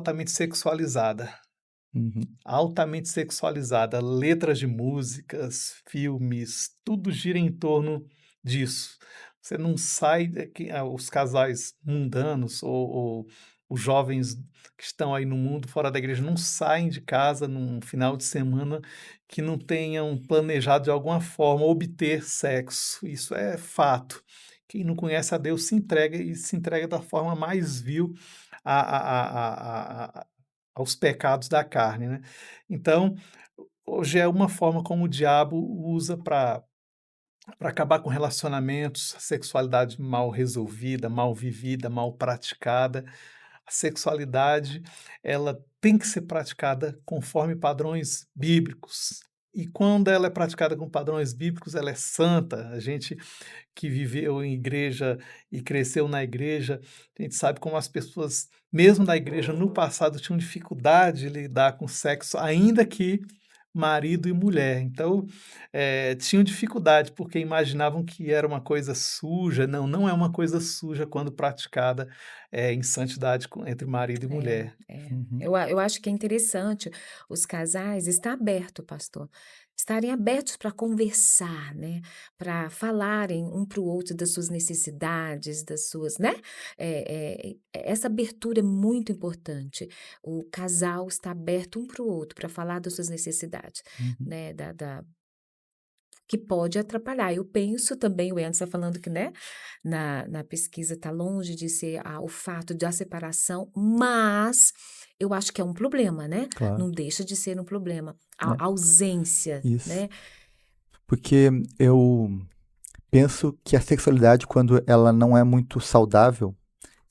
altamente sexualizada, letras de músicas, filmes, tudo gira em torno disso. Você não sai daqui, os casais mundanos ou os jovens que estão aí no mundo fora da igreja não saem de casa num final de semana que não tenham planejado de alguma forma obter sexo. Isso é fato. Quem não conhece a Deus se entrega da forma mais vil a, a, a, a, a, aos pecados da carne, né? Então, hoje é uma forma como o diabo usa para acabar com relacionamentos, a sexualidade mal resolvida, mal vivida, mal praticada. A sexualidade, ela tem que ser praticada conforme padrões bíblicos. E quando ela é praticada com padrões bíblicos, ela é santa. A gente que viveu em igreja e cresceu na igreja, a gente sabe como as pessoas, mesmo na igreja, no passado, tinham dificuldade de lidar com sexo, ainda que marido e mulher. Então, tinham dificuldade, porque imaginavam que era uma coisa suja. Não, não é uma coisa suja quando praticada em santidade entre marido e mulher. Uhum. Eu acho que é interessante os casais estar aberto, pastor, estarem abertos para conversar, né? Para falarem um para o outro das suas necessidades, das suas, né? Essa abertura é muito importante. O casal está aberto um para o outro para falar das suas necessidades, Uhum. né? Que pode atrapalhar. Eu penso também, o Anderson está falando que, né, na pesquisa está longe de ser o fato da separação, mas eu acho que é um problema, né? Claro, Não deixa de ser um problema. A né? ausência, Isso. né? Porque eu penso que a sexualidade, quando ela não é muito saudável,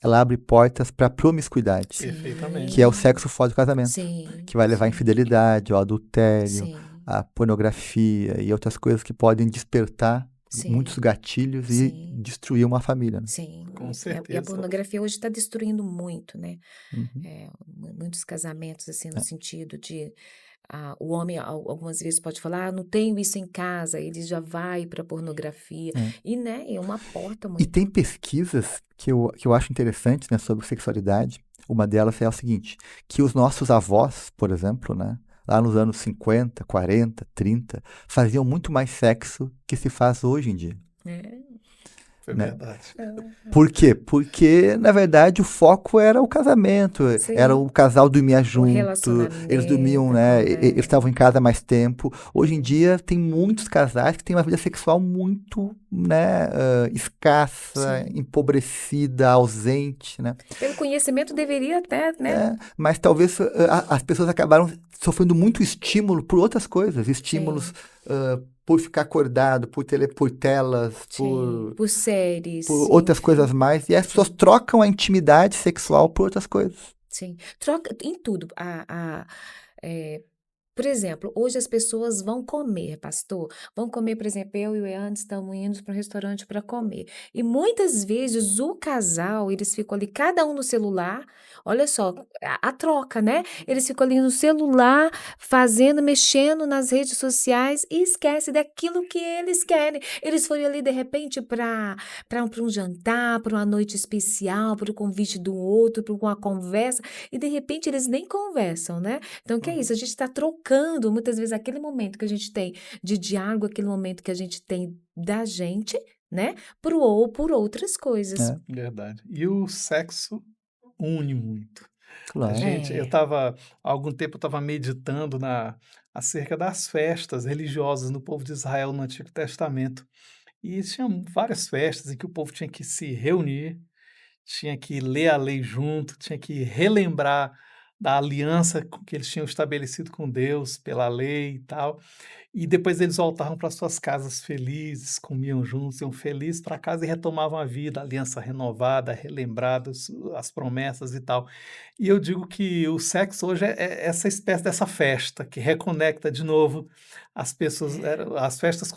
ela abre portas para promiscuidade, que é o Perfeitamente. sexo fora do casamento, Sim, que vai levar à sim, infidelidade, ao adultério, sim, à pornografia e outras coisas que podem despertar muitos sim, gatilhos e sim, destruir uma família, né? sim. Com E a certeza. pornografia hoje está destruindo muito, né? Uhum. Muitos casamentos, assim, no É. sentido de o homem algumas vezes pode falar, não tenho isso em casa, ele já vai para a pornografia. É. E, né, é uma porta E tem muito. pesquisas que eu acho interessantes, né, sobre sexualidade. Uma delas é o seguinte, que os nossos avós, por exemplo, né, lá nos anos 50, 40, 30, faziam muito mais sexo que se faz hoje em dia, É, Foi né? verdade. Por quê? Porque, na verdade, o foco era o casamento, era sim, o casal dormia o junto, eles dormiam, relacionamento, né? Eles estavam em casa mais tempo. Hoje em dia, tem muitos casais que têm uma vida sexual muito, né, escassa, sim. empobrecida, ausente, né? Pelo conhecimento deveria até, né? Mas talvez as pessoas acabaram sofrendo muito estímulo por outras coisas, estímulos Sim, por ficar acordado, por telas, sim. Por séries, por outras coisas enfim. mais, e as pessoas Sim, trocam a intimidade sexual sim, por outras coisas. sim. Troca em tudo. É, Por exemplo, hoje as pessoas vão comer, pastor. Vão comer, por exemplo, eu e o Eane estamos indo para um restaurante para comer. E muitas vezes o casal, eles ficam ali, cada um no celular. Olha só, a troca, né? Eles ficam ali no celular, fazendo, mexendo nas redes sociais e esquece daquilo que eles querem. Eles foram ali, de repente, para um jantar, para uma noite especial, para o convite do outro, para uma conversa, e de repente eles nem conversam, né? Então, o que é isso? A gente está trocando muitas vezes aquele momento que a gente tem de diálogo, aquele momento que a gente tem da gente, né? Por outras coisas. É, Verdade. E o sexo une muito. claro. Eu É, estava, há algum tempo eu estava meditando acerca das festas religiosas no povo de Israel no Antigo Testamento. E tinham várias festas em que o povo tinha que se reunir, tinha que ler a lei junto, tinha que relembrar da aliança que eles tinham estabelecido com Deus pela lei e tal. E depois eles voltavam para suas casas felizes, comiam juntos, iam felizes para casa e retomavam a vida, a aliança renovada, relembradas, as promessas e tal. E eu digo que o sexo hoje é essa espécie dessa festa que reconecta de novo as pessoas. As festas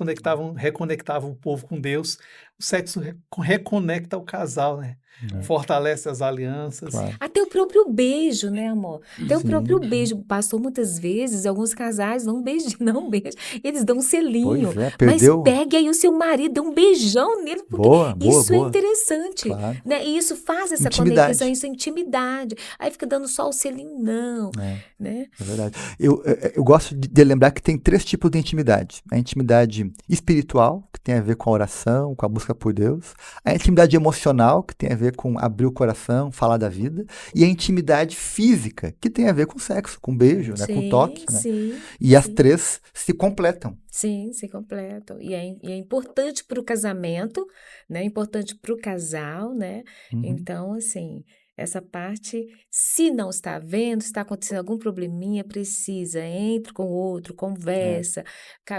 reconectavam o povo com Deus. O sexo reconecta o casal, né? É, Fortalece as alianças. claro. até o próprio beijo, né, amor? Até o próprio Sim. beijo. Pastor, muitas vezes, alguns casais não beijam, não beijam. Eles dão um selinho. Pois é, Mas perdeu. pegue aí o seu marido, dê um beijão nele, porque Boa, boa, isso é boa. interessante, Claro. né? E isso faz essa conexão, Intimidade. isso é intimidade. Aí fica dando só o selinho, não, É, né? é verdade. Eu gosto de lembrar que tem 3 tipos de intimidade. A intimidade espiritual, que tem a ver com a oração, com a busca por Deus. A intimidade emocional, que tem a ver com abrir o coração, falar da vida. E a intimidade física, que tem a ver com sexo, com beijo, né, com toque, né? Sim, E as sim. 3 se completam. Sim, se completam. E é importante para o casamento, né? Importante para o casal, né? Uhum. Então, assim, essa parte, se não está vendo, se está acontecendo algum probleminha, precisa, entre com o outro, É. conversa,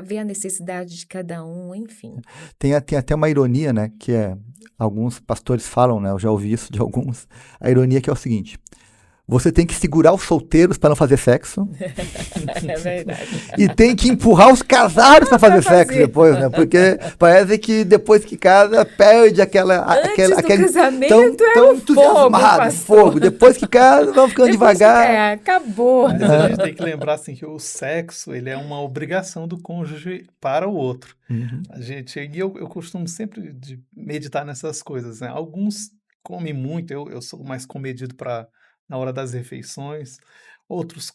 ver a necessidade de cada um, enfim. Tem até uma ironia, né, que alguns pastores falam, né, eu já ouvi isso de alguns, a ironia que é o seguinte: você tem que segurar os solteiros para não fazer sexo É verdade. e tem que empurrar os casados para fazer Pra sexo fazer. depois, né, porque parece que depois que casa perde Antes do aquele casamento tão o fogo, entusiasmado, pastor. fogo. Depois que casa, vão ficando Depois devagar. acabou. Mas a gente tem que lembrar assim, que o sexo ele é uma obrigação do cônjuge para o outro. Uhum. Eu costumo sempre meditar nessas coisas, né? Alguns comem muito, eu sou mais comedido na hora das refeições. Outros,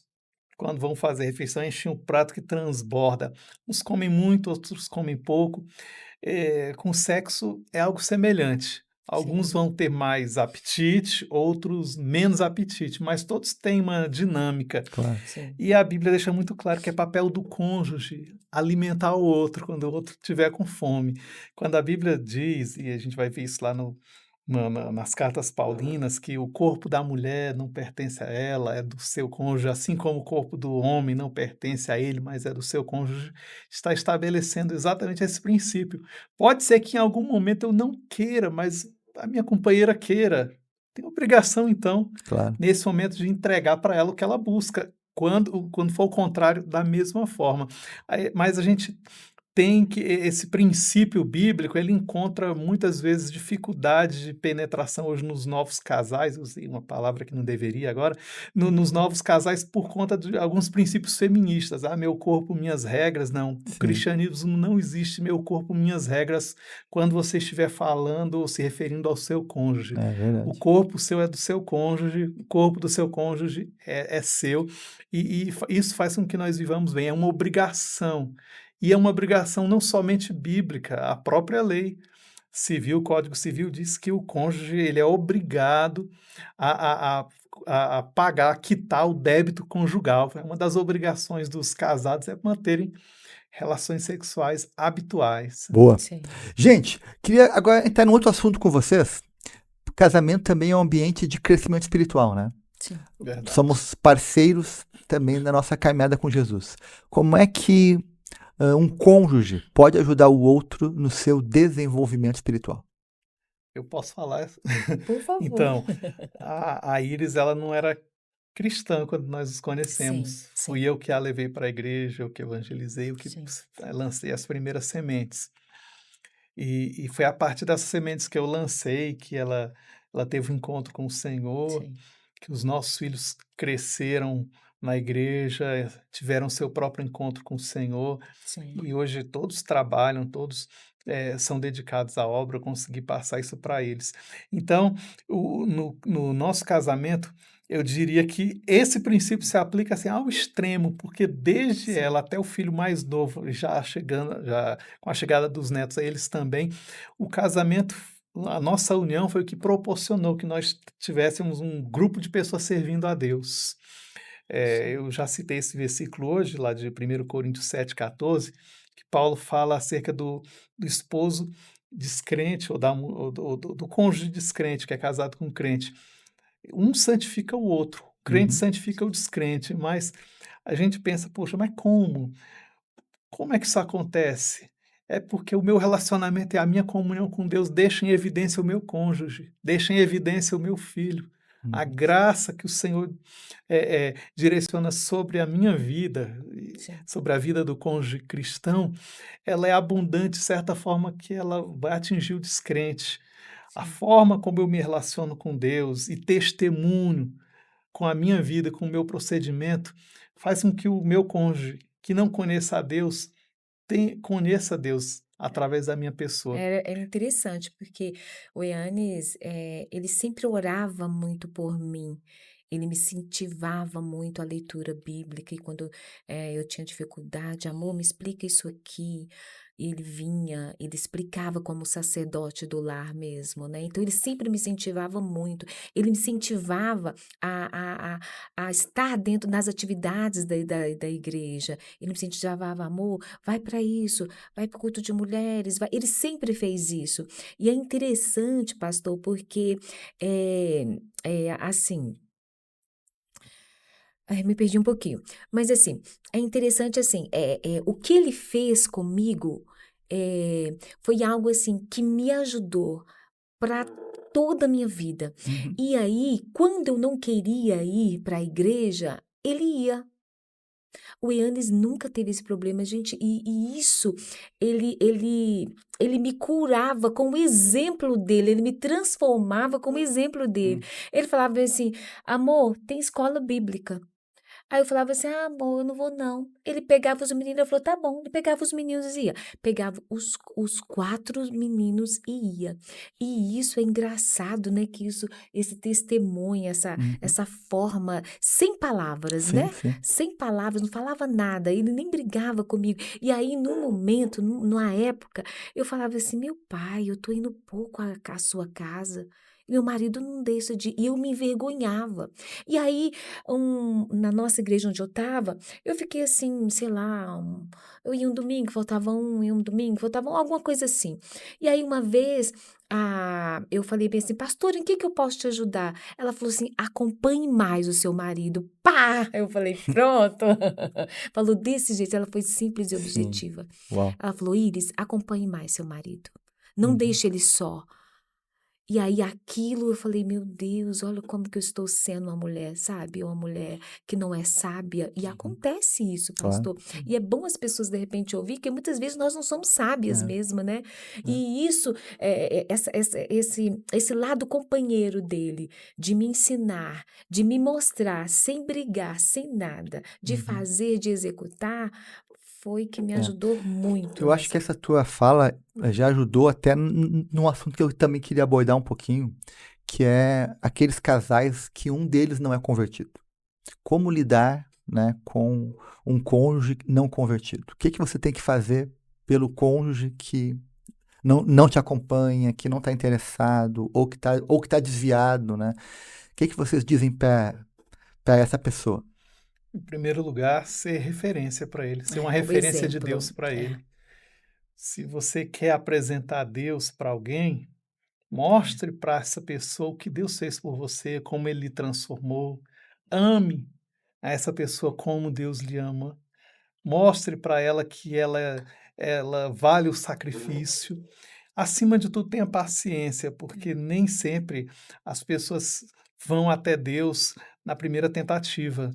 quando vão fazer refeição, enchem um prato que transborda. Uns comem muito, outros comem pouco. Com sexo é algo semelhante. Alguns Sim, vão ter mais apetite, outros menos apetite, mas todos têm uma dinâmica. Claro. sim. E a Bíblia deixa muito claro que é papel do cônjuge alimentar o outro quando o outro estiver com fome. Quando a Bíblia diz, e a gente vai ver isso lá nas cartas paulinas, que o corpo da mulher não pertence a ela, é do seu cônjuge, assim como o corpo do homem não pertence a ele, mas é do seu cônjuge, está estabelecendo exatamente esse princípio. Pode ser que em algum momento eu não queira, mas a minha companheira queira. Tem obrigação, então, Claro. nesse momento de entregar para ela o que ela busca, quando for o contrário, da mesma forma. Mas a gente tem que esse princípio bíblico, ele encontra muitas vezes dificuldade de penetração hoje nos novos casais, eu usei uma palavra que não deveria agora, nos novos casais por conta de alguns princípios feministas. Meu corpo, minhas regras. Não, no Sim. cristianismo não existe meu corpo, minhas regras quando você estiver falando ou se referindo ao seu cônjuge. É O verdade. corpo seu é do seu cônjuge, o corpo do seu cônjuge é seu, e isso faz com que nós vivamos bem, é uma obrigação. E é uma obrigação não somente bíblica, a própria lei civil, o Código Civil diz que o cônjuge ele é obrigado a pagar, a quitar o débito conjugal. Uma das obrigações dos casados é manterem relações sexuais habituais. Boa. Sim. Gente, queria agora entrar num outro assunto com vocês. Casamento também é um ambiente de crescimento espiritual, né? Sim. Verdade. Somos parceiros também na nossa caminhada com Jesus. Como é que um cônjuge pode ajudar o outro no seu desenvolvimento espiritual? Eu posso falar? Por favor. Então, a Iris, ela não era cristã quando nós nos Sim, conhecemos. Fui sim, eu que a levei para a igreja, eu que evangelizei, eu que sim, lancei as primeiras sementes. E foi a partir dessas sementes que eu lancei que ela teve um encontro com o Senhor, sim, que os nossos filhos cresceram na igreja, tiveram seu próprio encontro com o Senhor, sim. e hoje todos trabalham, todos, são dedicados à obra, eu consegui passar isso para eles. Então, no nosso casamento, eu diria que esse princípio se aplica, assim, ao extremo, porque desde ela Sim, até o filho mais novo, já com a chegada dos netos a eles também, o casamento, a nossa união foi o que proporcionou que nós tivéssemos um grupo de pessoas servindo a Deus. sim. Eu já citei esse versículo hoje, lá de 1 Coríntios 7,14, que Paulo fala acerca do esposo descrente, ou, ou do cônjuge descrente, que é casado com um crente. Um santifica o outro, o crente Uhum. santifica o descrente, mas a gente pensa, poxa, mas como? Como é que isso acontece? É porque o meu relacionamento e a minha comunhão com Deus deixa em evidência o meu cônjuge, deixa em evidência o meu filho. A Uhum. graça que o Senhor direciona sobre a minha vida, e Sim, sobre a vida do cônjuge cristão, ela é abundante, de certa forma, que ela vai atingir o descrente. A sim. forma como eu me relaciono com Deus e testemunho com a minha vida, com o meu procedimento, faz com que o meu cônjuge, que não conheça a Deus, conheça Deus através da minha pessoa. Era interessante, porque o Yanes, ele sempre orava muito por mim. Ele me incentivava muito a leitura bíblica e quando, eu tinha dificuldade: "Amor, me explica isso aqui". Ele vinha, ele explicava como sacerdote do lar mesmo, né, então ele sempre me incentivava muito. Ele me incentivava a estar dentro das atividades da igreja. Ele me incentivava: "Amor, vai para isso, vai para o culto de mulheres, vai". Ele sempre fez isso. E é interessante, pastor, porque, assim, ai, me perdi um pouquinho. Mas, assim, é interessante, assim, o que ele fez comigo, foi algo, assim, que me ajudou para toda a minha vida. Uhum. E aí, quando eu não queria ir para a igreja, ele ia. O Yannis nunca teve esse problema, gente, e isso ele me curava com o exemplo dele, ele me transformava com o exemplo dele. Hum. Ele falava bem assim: "Amor, tem escola bíblica". Aí eu falava assim: "Ah, amor, eu não vou não". Ele pegava os meninos, ele falou: "Tá bom". Ele pegava os meninos e ia. Pegava os 4 meninos e ia. E isso é engraçado, né, que isso esse testemunho, Uhum. essa forma, sem palavras, Sim, né, sim. sem palavras, não falava nada, ele nem brigava comigo. E aí num momento, numa época, eu falava assim: "Meu pai, eu tô indo pouco à sua casa, meu marido não deixa de", e eu me envergonhava. E aí na nossa igreja onde eu estava, eu fiquei assim, sei lá, eu ia um domingo, faltava um, ia um domingo, faltava um, alguma coisa assim. E aí uma vez, eu falei bem assim: "Pastora, em que eu posso te ajudar?". Ela falou assim: "Acompanhe mais o seu marido". Pá! Eu falei: "Pronto". Falou desse jeito, ela foi simples e Sim. objetiva. Uau. Ela falou: "Iris, acompanhe mais seu marido. Não Uhum. deixe ele só". E aí aquilo eu falei: "Meu Deus, olha como que eu estou sendo uma mulher, sabe, uma mulher que não é sábia", e Uhum. acontece isso, Claro. pastor. E é bom as pessoas de repente ouvir que muitas vezes nós não somos sábias É, mesmo, né. é. E isso, esse lado companheiro dele, de me ensinar, de me mostrar sem brigar, sem nada, de Uhum. fazer, de executar, foi que me É. ajudou muito Eu acho que nessa. essa tua fala, já ajudou até num assunto que eu também queria abordar um pouquinho, que é aqueles casais que um deles não é convertido. Como lidar, né, com um cônjuge não convertido? O que que você tem que fazer pelo cônjuge que não te acompanha, que não está interessado ou que tá desviado, né? O que que vocês dizem para essa pessoa? Em primeiro lugar, ser referência para ele, ser uma O referência de exemplo. Deus para É. ele. Se você quer apresentar Deus para alguém, mostre para essa pessoa o que Deus fez por você, como ele lhe transformou. Ame a essa pessoa como Deus lhe ama. Mostre para ela que ela vale o sacrifício. acima de tudo, tenha paciência, porque nem sempre as pessoas vão até Deus na primeira tentativa.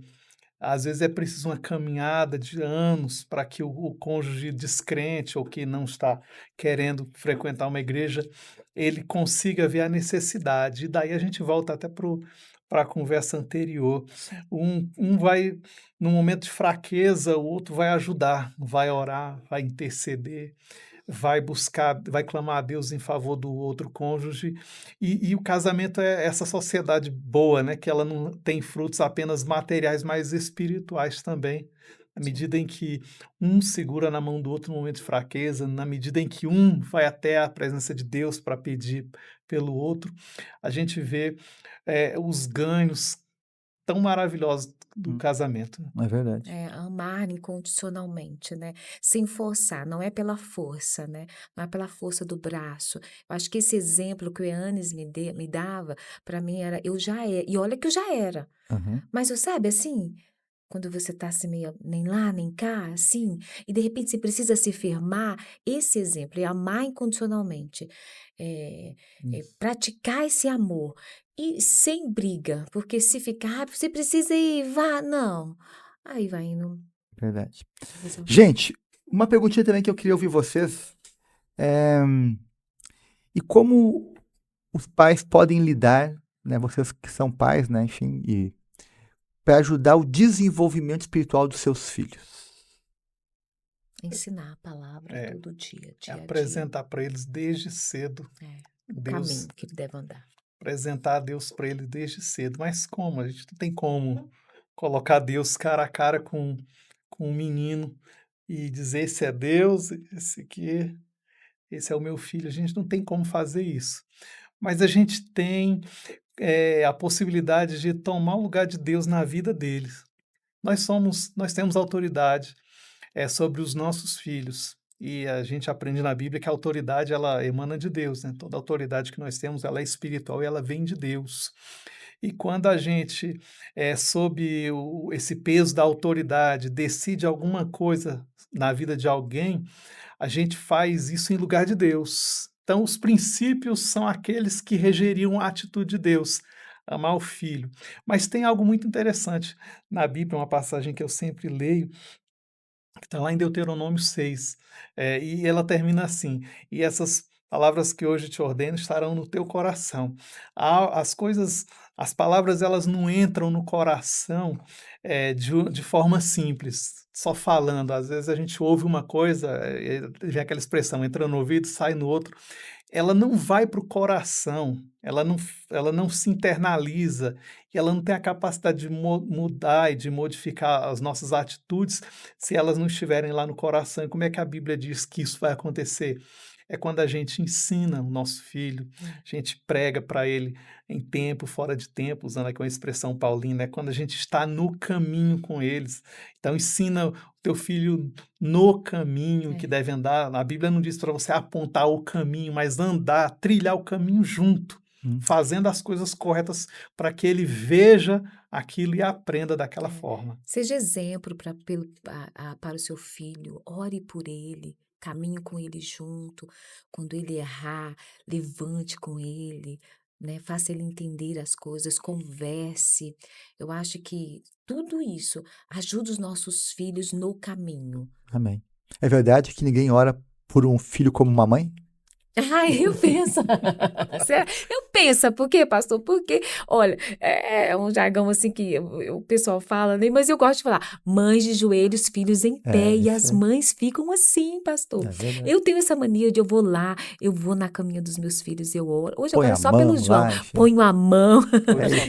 Às vezes é preciso uma caminhada de anos para que o cônjuge descrente ou que não está querendo frequentar uma igreja, ele consiga ver a necessidade. E daí a gente volta até para a conversa anterior. Um vai, num momento de fraqueza, o outro vai ajudar, vai orar, vai interceder, vai buscar, vai clamar a Deus em favor do outro cônjuge, e o casamento é essa sociedade boa, né, que ela não tem frutos apenas materiais, mas espirituais também. Na medida em que um segura na mão do outro no momento de fraqueza, na medida em que um vai até a presença de Deus para pedir pelo outro, a gente vê os ganhos tão maravilhosos do casamento. É verdade. Amar incondicionalmente, né? Sem forçar, não é pela força, né? Não é pela força do braço. Eu acho que esse exemplo que o Eanes me dava, para mim era, eu já era, e olha que eu já era. Uhum. Mas eu sabe assim, quando você tá assim meio nem lá, nem cá, assim, e de repente você precisa se firmar, esse exemplo é amar incondicionalmente, praticar esse amor e sem briga, porque se ficar, você precisa ir, vá, não, aí vai indo. Verdade. resolve. Gente, uma perguntinha também que eu queria ouvir vocês. E como os pais podem lidar, né, vocês que são pais, né, enfim, para ajudar o desenvolvimento espiritual dos seus filhos? Ensinar a palavra todo dia, dia a dia, Apresentar para eles desde cedo o Deus, caminho que ele deve andar. apresentar a Deus para ele desde cedo. Mas como? A gente não tem como colocar Deus cara a cara com um menino e dizer esse é Deus, esse aqui, esse é o meu filho. A gente não tem como fazer isso. Mas a gente tem a possibilidade de tomar o lugar de Deus na vida deles. Nós temos autoridade sobre os nossos filhos. E a gente aprende na Bíblia que a autoridade ela emana de Deus, né? Toda autoridade que nós temos ela é espiritual e ela vem de Deus. E quando a gente, sob esse peso da autoridade, decide alguma coisa na vida de alguém, a gente faz isso em lugar de Deus. Então, os princípios são aqueles que regeriam a atitude de Deus, amar o filho. Mas tem algo muito interessante na Bíblia, uma passagem que eu sempre leio, que está lá em Deuteronômio 6, e ela termina assim: e essas palavras que hoje te ordeno estarão no teu coração. As palavras elas não entram no coração de forma simples, só falando. Às vezes a gente ouve uma coisa, vem aquela expressão, entra no ouvido, sai no outro. Ela não vai para o coração, ela não se internaliza, e ela não tem a capacidade de mudar e de modificar as nossas atitudes se elas não estiverem lá no coração. E como é que a Bíblia diz que isso vai acontecer? É quando a gente ensina o nosso filho, a gente prega para ele em tempo, fora de tempo, usando aqui uma expressão paulina, é quando a gente está no caminho com eles. Então, ensina o teu filho no caminho que deve andar. A Bíblia não diz para você apontar o caminho, mas andar, trilhar o caminho junto, fazendo as coisas corretas para que ele veja aquilo e aprenda daquela forma. Seja exemplo para o seu filho, ore por ele, caminhe com ele junto. Quando ele errar, levante com ele, né? Faça ele entender as coisas, converse. Eu acho que tudo isso ajuda os nossos filhos no caminho. Amém. É verdade que ninguém ora por um filho como uma mãe? Eu penso. Eu penso, por quê, pastor? Porque, olha, é um jargão assim que o pessoal fala, né? Mas eu gosto de falar, mães de joelhos, filhos em pé, e as mães ficam assim, pastor. Eu tenho essa mania de eu vou lá, eu vou na caminha dos meus filhos, eu oro. Hoje agora só pelo João, ponho a mão,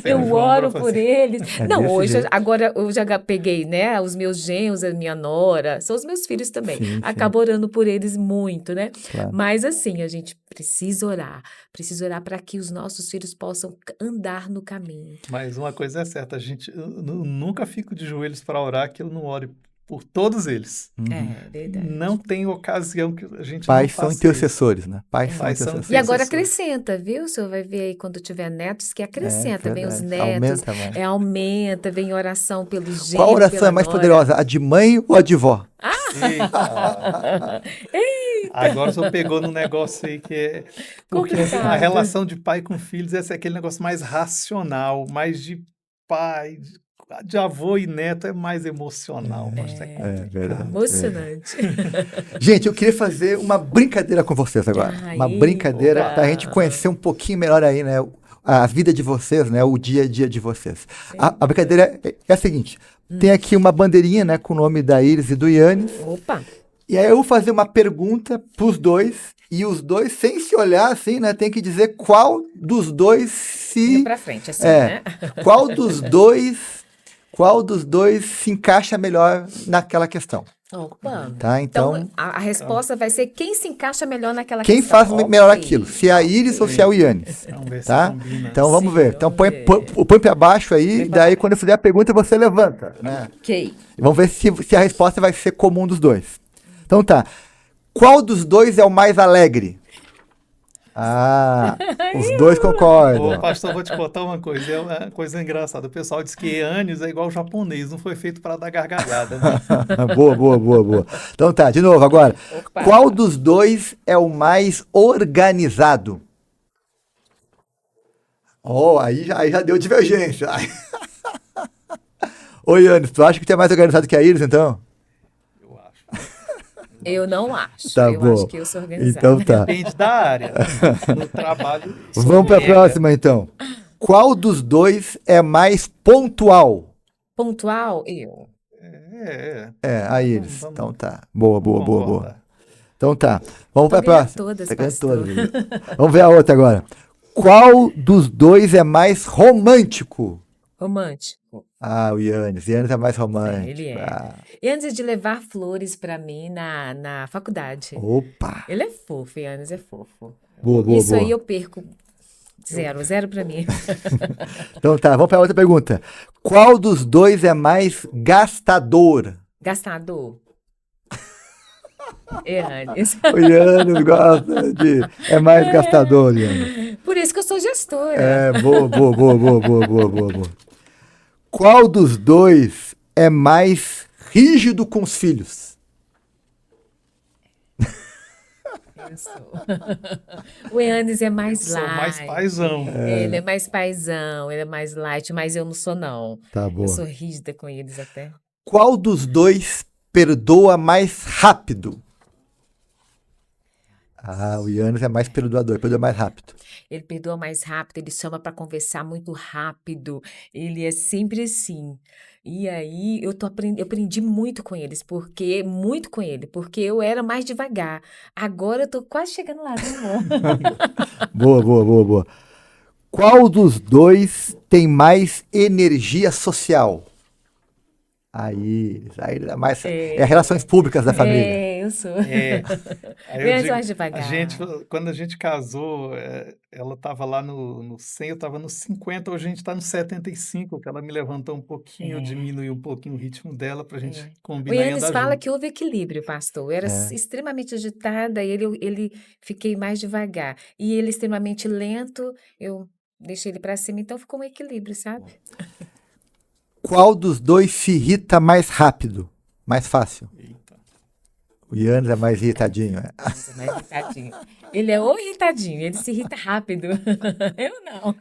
eu oro por eles. Não, hoje, agora eu já peguei, né, os meus genros, a minha nora, são os meus filhos também. Acabo orando por eles muito, né? Claro. Mas assim, a gente precisa orar para que os nossos filhos possam andar no caminho. Mas uma coisa é certa, eu nunca fico de joelhos para orar que eu não ore por todos eles. É verdade. Não tem ocasião que a gente Pais não faça são intercessores, né? Pais são Pais são intercessores. E agora acrescenta, viu? O senhor vai ver aí quando tiver netos que acrescenta, vem os verdade. netos, Aumenta mais. Aumenta, vem oração pelos genros, Qual oração pela é mais nora. poderosa, a de mãe ou a de vó? Eita. Agora o senhor pegou num negócio aí que é... Porque assim, a Complicado. relação de pai com filhos, esse é aquele negócio mais racional, mais de pai, de avô e neto é mais emocional. Mas é complicado. verdade. Emocionante. Gente, eu queria fazer uma brincadeira com vocês agora. Uma Ai, brincadeira opa. para a gente conhecer um pouquinho melhor aí, né? A vida de vocês, né? O dia a dia de vocês. A brincadeira é a seguinte. Tem aqui uma bandeirinha, né? Com o nome da Iris e do Yannis. Opa. E aí eu vou fazer uma pergunta pros dois. E os dois, sem se olhar assim, né? Tem que dizer qual dos dois se... Indo pra frente, assim, É. né? Qual dos dois se encaixa melhor naquela questão, Opa. tá? Então, Então, a resposta vai ser quem se encaixa melhor naquela quem questão. faz melhor Ok. aquilo? Se é a Iris ou se é o Yannis, Vamos ver se tá? combina. Então vamos Sim, ver. Então vamos ver. põe para baixo aí, e daí quando eu fizer a pergunta você levanta, né? Ok. E vamos ver se a resposta vai ser comum dos dois. Então tá. Qual dos dois é o mais alegre? Ah, os dois Ô, concordam. pastor, vou te contar uma coisa, é uma coisa engraçada. O pessoal diz que Yannis é igual japonês, não foi feito para dar gargalhada, né? Boa. Então tá, de novo agora. Opa. Qual dos dois é o mais organizado? Oh, aí já deu divergência. Ô, Yannis, tu acha que tu é mais organizado que a Iris, então? Eu acho. Eu não acho. Tá eu bom. acho que eu sou organizada. Então tá. Depende da área. No trabalho. isso Vamos para a pega. próxima, então. Qual dos dois é mais pontual? Pontual, eu. É, a Iris. Vamos. Então tá. Boa. Concordar. Então tá. Vamos Tô para a ganhando próxima. todas, Tá ganhando pastor. todas, Iris. Vamos ver a outra agora. Qual dos dois é mais romântico? Romântico. Ah, o Yannis. Yannis é mais romântico. Ele é. Ah, E antes de levar flores pra mim na faculdade. opa. Ele é fofo, Yannis é fofo. Boa. Isso aí eu perco. Zero pra mim. Então tá, vamos para outra pergunta. Qual dos dois é mais gastador? Gastador. Yannis. O Yannis gosta de... É mais gastador, Yannis. Por isso que eu sou gestora. É, boa. Qual dos dois é mais rígido com os filhos? Eu sou. O Yannis é mais Sou light. mais paizão. Ele é mais paizão, ele é mais light, mas eu não sou, não. Tá Eu boa. sou rígida com eles até. Qual dos dois perdoa mais rápido? Ah, o Yannis é mais perdoador, perdoa mais rápido. Ele perdoa mais rápido, ele chama para conversar muito rápido. Ele é sempre assim. E aí eu aprendi muito com eles, porque eu era mais devagar. Agora eu tô quase chegando lá, né, amor? Boa. Qual dos dois tem mais energia social? Aí é mais relações públicas da família. É, eu sou. É. Aí eu Menos digo, mais devagar. quando a gente casou, ela estava lá no 100, eu estava no 50, hoje a gente está no 75, que ela me levantou um pouquinho, eu diminui um pouquinho o ritmo dela para a gente O combinar e Yannis andar fala junto. que houve equilíbrio, pastor. Eu era extremamente agitada e ele fiquei mais devagar. E ele extremamente lento, eu deixei ele para cima, então ficou um equilíbrio, sabe? Qual dos dois se irrita mais rápido? Mais fácil. Eita. O Yannis é mais irritadinho. É. Mas é mais irritadinho. Ele é o irritadinho, ele se irrita rápido. Eu não.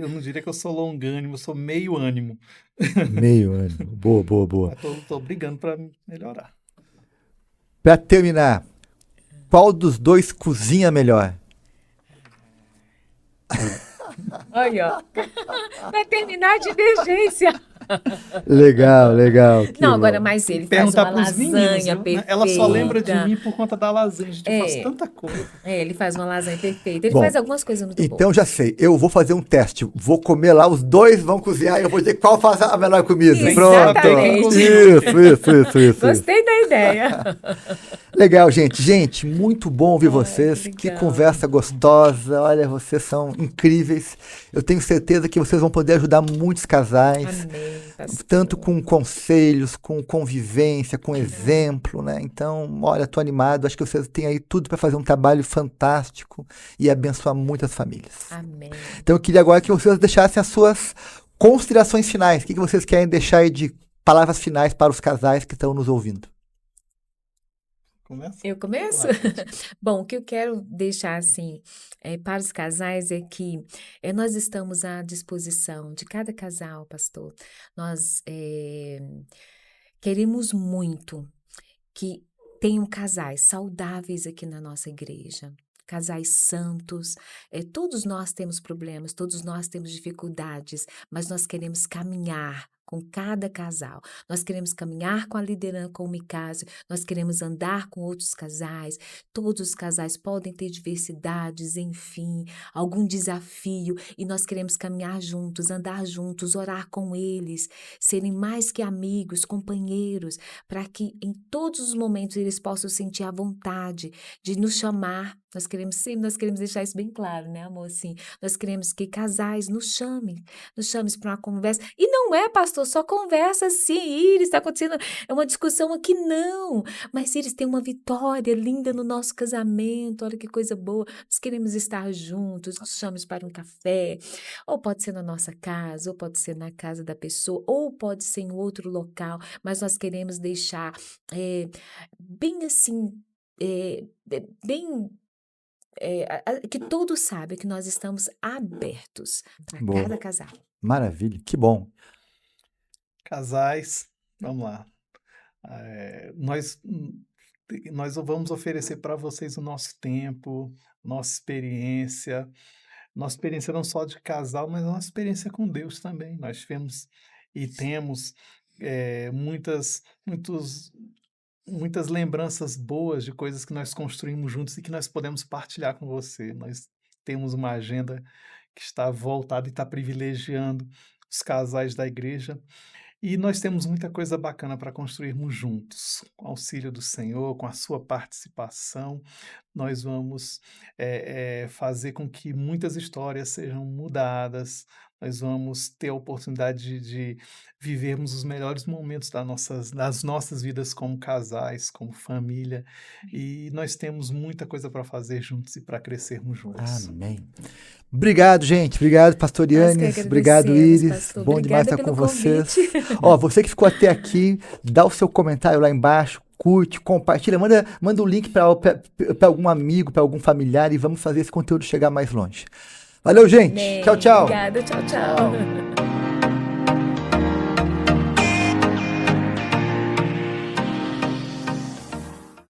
Eu não diria que eu sou longânimo, eu sou meio ânimo. Meio ânimo. Boa. Mas tô brigando para melhorar. Para terminar, qual dos dois cozinha melhor? Olha, ó. Vai terminar a divergência. Legal. que Não, bom. agora mais ele faz Perguntar uma pros meninos, lasanha viu? perfeita. Ela só lembra de mim por conta da lasanha. A gente faz É. tanta coisa. É, ele faz uma lasanha perfeita. Ele Bom, faz algumas coisas muito Então boas. já sei, eu vou fazer um teste. Vou comer lá, os dois vão cozinhar e eu vou dizer qual faz a melhor comida. Exatamente. Pronto. Isso. Gostei da ideia. Legal, gente. Gente, muito bom ouvir vocês. Que legal. conversa gostosa. Olha, vocês são incríveis. Eu tenho certeza que vocês vão poder ajudar muitos casais. Amém, pastor. Tanto com conselhos, com convivência, com exemplo, né? Então, olha, tô animado. Acho que vocês têm aí tudo para fazer um trabalho fantástico e abençoar muitas famílias. Amém. Então, eu queria agora que vocês deixassem as suas considerações finais. O que vocês querem deixar aí de palavras finais para os casais que estão nos ouvindo? Começa? Eu começo? Vai, pode. Bom, o que eu quero deixar assim para os casais é que nós estamos à disposição de cada casal, pastor. Nós queremos muito que tenham casais saudáveis aqui na nossa igreja. Casais santos, todos nós temos problemas, todos nós temos dificuldades, mas nós queremos caminhar com cada casal. Nós queremos caminhar com a liderança, com o Micásio, nós queremos andar com outros casais. Todos os casais podem ter diversidades, enfim, algum desafio, e nós queremos caminhar juntos, andar juntos, orar com eles, serem mais que amigos, companheiros, para que em todos os momentos eles possam sentir a vontade de nos chamar. Nós queremos deixar isso bem claro, né, amor? Assim, nós queremos que casais nos chamem para uma conversa. E não é, pastor, só conversa assim, Iris, está acontecendo, é uma discussão aqui, não. Mas Iris, tem uma vitória linda no nosso casamento, olha que coisa boa. Nós queremos estar juntos, nos chames para um café, ou pode ser na nossa casa, ou pode ser na casa da pessoa, ou pode ser em outro local, mas nós queremos deixar bem assim, bem que todos saibam que nós estamos abertos para Boa. cada casal. Maravilha, que bom. Casais, vamos lá. Nós vamos oferecer para vocês o nosso tempo, nossa experiência não só de casal, mas a nossa experiência com Deus também. Nós tivemos e temos muitas lembranças boas de coisas que nós construímos juntos e que nós podemos partilhar com você. Nós temos uma agenda que está voltada e está privilegiando os casais da igreja. E nós temos muita coisa bacana para construirmos juntos. Com o auxílio do Senhor, com a sua participação, nós vamos fazer com que muitas histórias sejam mudadas. Nós vamos ter a oportunidade de vivermos os melhores momentos das nossas vidas como casais, como família. E nós temos muita coisa para fazer juntos e para crescermos juntos. Amém. Obrigado, gente. Obrigado, pastor Nós que Yannis. Obrigado, agradecemos, Iris. pastor. Bom demais Obrigada estar com pelo vocês. convite. Ó, você que ficou até aqui, dá o seu comentário lá embaixo, curte, compartilha, manda o link para algum amigo, para algum familiar e vamos fazer esse conteúdo chegar mais longe. Valeu, gente. Amém. Tchau, tchau. Obrigada, tchau, tchau.